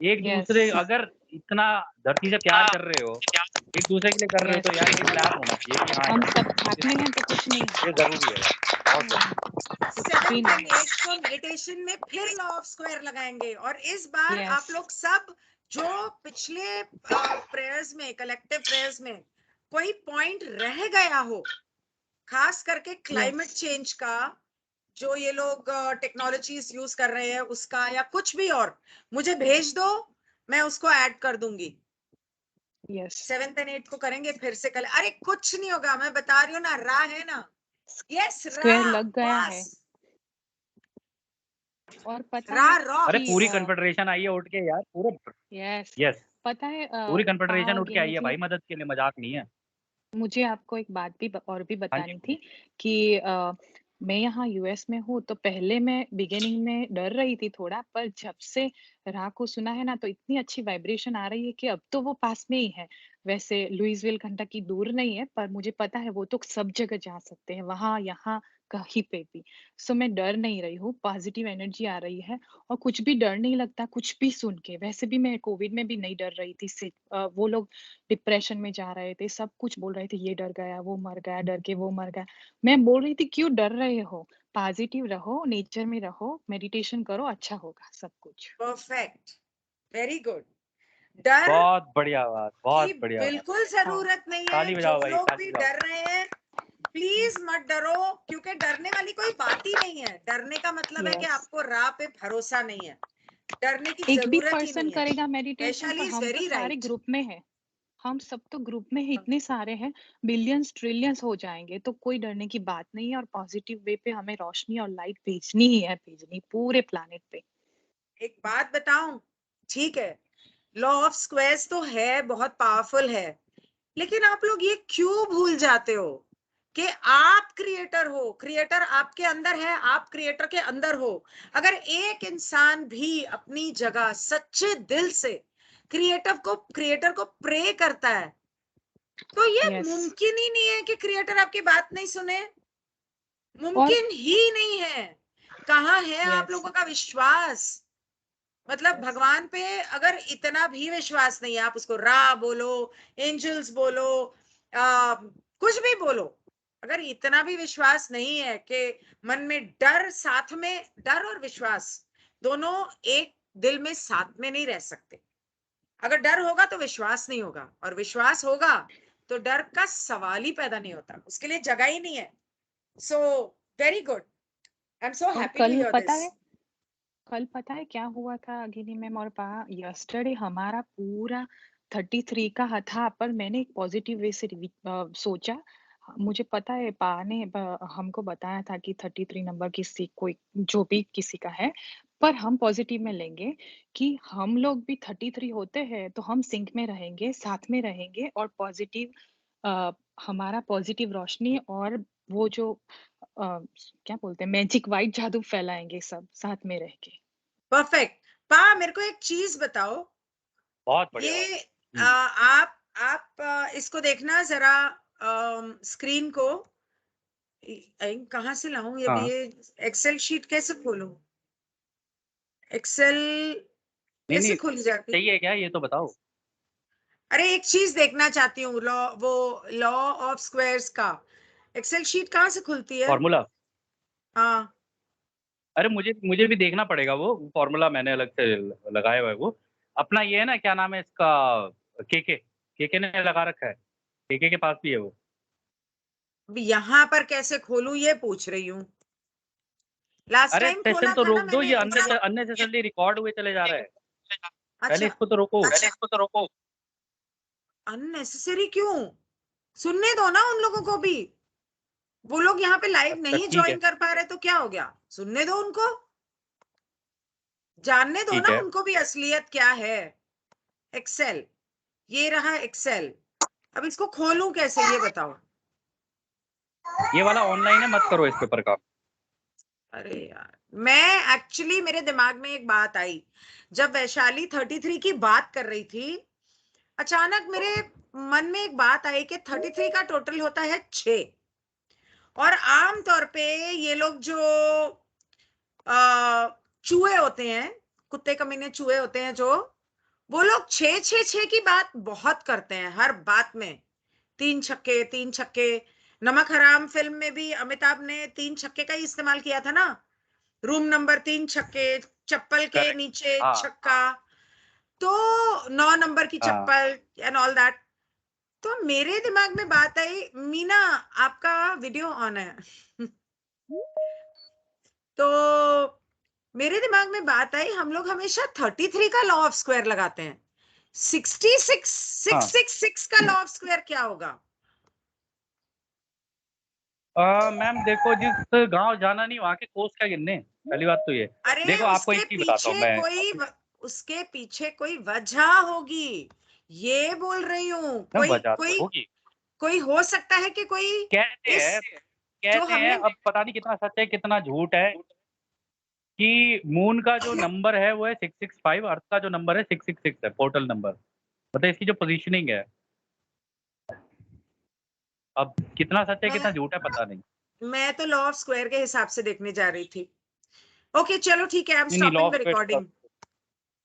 एक यस, दूसरे अगर इतना धरती से प्यार कर रहे हो, एक दूसरे के लिए कर रहे हो, यस, तो यार ये क्लैप होना चाहिए कि हाँ हम यार, सब साथ में हैं तो कुछ नहीं ये होता। ज़रूरी है यार। बहुत ज़रूरी। कुछ भी 7th नहीं एंड 8th को मेडिटेशन में फिर लॉ ऑफ स्क्वायर लगाएंगे, और इस बार है। आप लोग सब जो पिछले प्रेयर्स में, कलेक्टिव प्रेयर्स में कोई पॉइंट रह गया हो, खास करके क्लाइमेट यस, चेंज का, जो ये लोग टेक्नोलॉजीज यूज कर रहे हैं उसका, या कुछ भी और, मुझे भेज दो, मैं उसको ऐड कर दूंगी। यस, 7th एंड 8th को करेंगे फिर से कल। अरे कुछ नहीं होगा, मैं बता रही हूँ ना, रा है ना। यस रा, स्क्वायर लग गया है। बस और पता रा है रॉक। अरे कि पूरी कन्फेडरेशन आई है उठ के यार, पूरे यस, यस, पता है पूरी कन्फेडरेशन उठ के गिनी आई है जी, भाई, मदद के लिए, मज़ाक नहीं है। मुझे आपको एक बात भी और भी हाँ जी, बतानी बोलिए। थी कि मैं यहाँ यूएस में हूँ, तो पहले मैं बिगिनिंग में डर रही थी थोड़ा, पर जब से राह को सुना है ना, तो इतनी अच्छी वाइब्रेशन आ रही है कि अब तो वो पास में ही है। वैसे लुइसविल कंटकी दूर नहीं है, पर मुझे पता है वो तो सब जगह जा सकते हैं, वहाँ यहाँ कहीं पे भी। सो मैं डर नहीं रही हूँ, पॉजिटिव एनर्जी आ रही है और कुछ भी डर नहीं लगता कुछ भी सुन के। वैसे भी मैं कोविड में भी नहीं डर रही थी, वो लोग डिप्रेशन में जा रहे थे, सब कुछ बोल रहे थे, ये डर गया, वो मर गया, डर के वो मर गया। मैं बोल रही थी क्यों डर रहे हो? पॉजिटिव रहो, नेचर में रहो, मेडिटेशन करो, अच्छा होगा सब कुछ। Perfect, very good. डर बहुत बढ़िया बात, की बहुत बढ़िया बात। बिल्कुल हाँ, जरूरत नहीं है। ताली जो बजाओ भाई, लोग ताली भी बजाओ। डर रहे हैं, प्लीज मत डरो, क्योंकि डरने वाली कोई बात ही नहीं है। डरने का मतलब है कि यस। आपको राह पे भरोसा नहीं है, डरने की एक भी जरूरत ही पर्सन नहीं है। करेगा मेडिटेशन तो वैशाली इज हम तो वेरी सारे राइट। ग्रुप में हैं। हम सब तो ग्रुप में ही इतने सारे हैं, बिलियंस ट्रिलियंस हो जाएंगे, तो कोई डरने की बात नहीं है और पॉजिटिव वे पे हमें रोशनी और लाइट भेजनी ही है, भेजनी पूरे प्लैनेट पे। एक बात बताऊं, ठीक है, लॉ ऑफ स्क्वायर्स तो है, बहुत पावरफुल है, लेकिन आप लोग ये क्यों भूल जाते हो कि आप क्रिएटर हो, क्रिएटर आपके अंदर है, आप क्रिएटर के अंदर हो। अगर एक इंसान भी अपनी जगह सच्चे दिल से क्रिएटर को प्रे करता है, तो ये यस। मुमकिन ही नहीं है कि क्रिएटर आपकी बात नहीं सुने। और मुमकिन ही नहीं है। कहाँ है आप यस, लोगों का विश्वास? मतलब यस, भगवान पे अगर इतना भी विश्वास नहीं है, आप उसको रा बोलो, एंजल्स बोलो, कुछ भी बोलो, अगर इतना भी विश्वास नहीं है कि मन में डर, साथ में डर और विश्वास दोनों एक दिल में साथ में नहीं रह सकते। अगर डर होगा तो विश्वास नहीं होगा, और विश्वास होगा तो डर का सवाल ही पैदा नहीं होता, उसके लिए जगह ही नहीं है। So very good, I am so और हैप्पी टू हियर दिस। कल पता है क्या हुआ था गिनी मैम और पा, यस्टरडे हमारा पूरा 33 का था, पर मैंने एक पॉजिटिव वे से सोचा। मुझे पता है पा ने हमको बताया था कि 33 नंबर किसी कोई जो भी किसी का है, पर हम पॉजिटिव में लेंगे कि हम लोग भी 33 होते हैं तो हम सिंक में रहेंगे, साथ में रहेंगे और हमारा पॉजिटिव रोशनी और वो जो क्या बोलते हैं मैजिक व्हाइट जादू फैलाएंगे सब साथ में रह के। परफेक्ट। पा मेरे को एक चीज बताओ, बहुत बढ़िया। ये आप इसको देखना जरा, स्क्रीन को कहाँ से लाऊं ये हाँ। ये एक्सेल शीट कैसे खोलूं? एक्सेल नहीं कैसे नहीं खोली जाती? चाहिए क्या, ये तो बताओ। अरे एक चीज देखना चाहती हूँ, लॉ ऑफ स्क्वायर्स का एक्सेल शीट कहाँ से खुलती है? फॉर्मूला? हाँ, अरे मुझे मुझे भी देखना पड़ेगा, वो फॉर्मूला मैंने अलग से लगाया हुआ है। वो अपना ये है ना, क्या नाम है इसका, केके ने लगा रखा है, केके के पास भी है वो। अभी यहाँ पर कैसे खोलूं ये पूछ रही हूँ। लास्ट अरे टाइम सेशन खोला तो था ना रोक दो, मैंने ये Excel। अननेसेसरली रिकॉर्ड हुए चले जा रहे हैं। पहले अच्छा, इसको तो रोको। अननेसेसरी क्यों? सुनने दो ना उन लोगों को भी। वो लोग यहाँ पे लाइव अच्छा नहीं ठीक है, ज्वाइन कर पा रहे तो क्या हो गया? सुनने दो उनको, जानने दो ठीक ना है। उनको भी असलियत क्या है। एक्सेल, ये रहा एक्सेल। अब इसको खोलूं कैसे ये बताओ। ये वाला ऑनलाइन है, मत करो इस पेपर का। अरे यार, मैं एक्चुअली मेरे दिमाग में एक बात आई जब वैशाली 33 की बात कर रही थी। अचानक मेरे मन में एक बात आई कि 33 का टोटल होता है 6, और आम तौर पे ये लोग जो चूहे होते हैं, कुत्ते कमीने चूहे होते हैं जो, वो लोग 6 6 6 की बात बहुत करते हैं हर बात में। 3 छक्के 3 छक्के। नमक हराम फिल्म में भी अमिताभ ने 3 छक्के का ही इस्तेमाल किया था ना। रूम नंबर 3 छक्के, चप्पल के करेक्ट। नीचे हाँ छक्का, तो 9 नंबर की हाँ। चप्पल एंड ऑल दैट। तो मेरे दिमाग में बात आई, मीना आपका वीडियो ऑन है तो मेरे दिमाग में बात आई, हम लोग हमेशा 33 का लॉ ऑफ स्क्वायर लगाते हैं। 66 हाँ 666 का लॉ ऑफ स्क्वायर क्या होगा? मैम देखो, जिस गांव जाना नहीं वहाँ के कोस क्या गिनने, पहली बात तो ये। अरे देखो आपको एक चीज बताता हूँ मैं। उसके पीछे कोई वजह होगी, ये बोल रही हूँ। मैम कोई वजह तो कोई होगी, कोई हो सकता है कि कोई कहते इस हैं जो कहते हैं, हमने अब पता नहीं कितना सच है कितना झूठ है, कि मून का जो नंबर है वो है 665, अर्थ का जो नंबर है 666 है, पोर्टल नंबर। मतलब इसकी जो पोजीशनिंग है, अब कितना सच है कितना झूठ है पता नहीं। मैं तो लॉ ऑफ स्क्वायर के हिसाब से देखने जा रही थी। ओके चलो ठीक है, आई एम नहीं law stopping of the square, recording.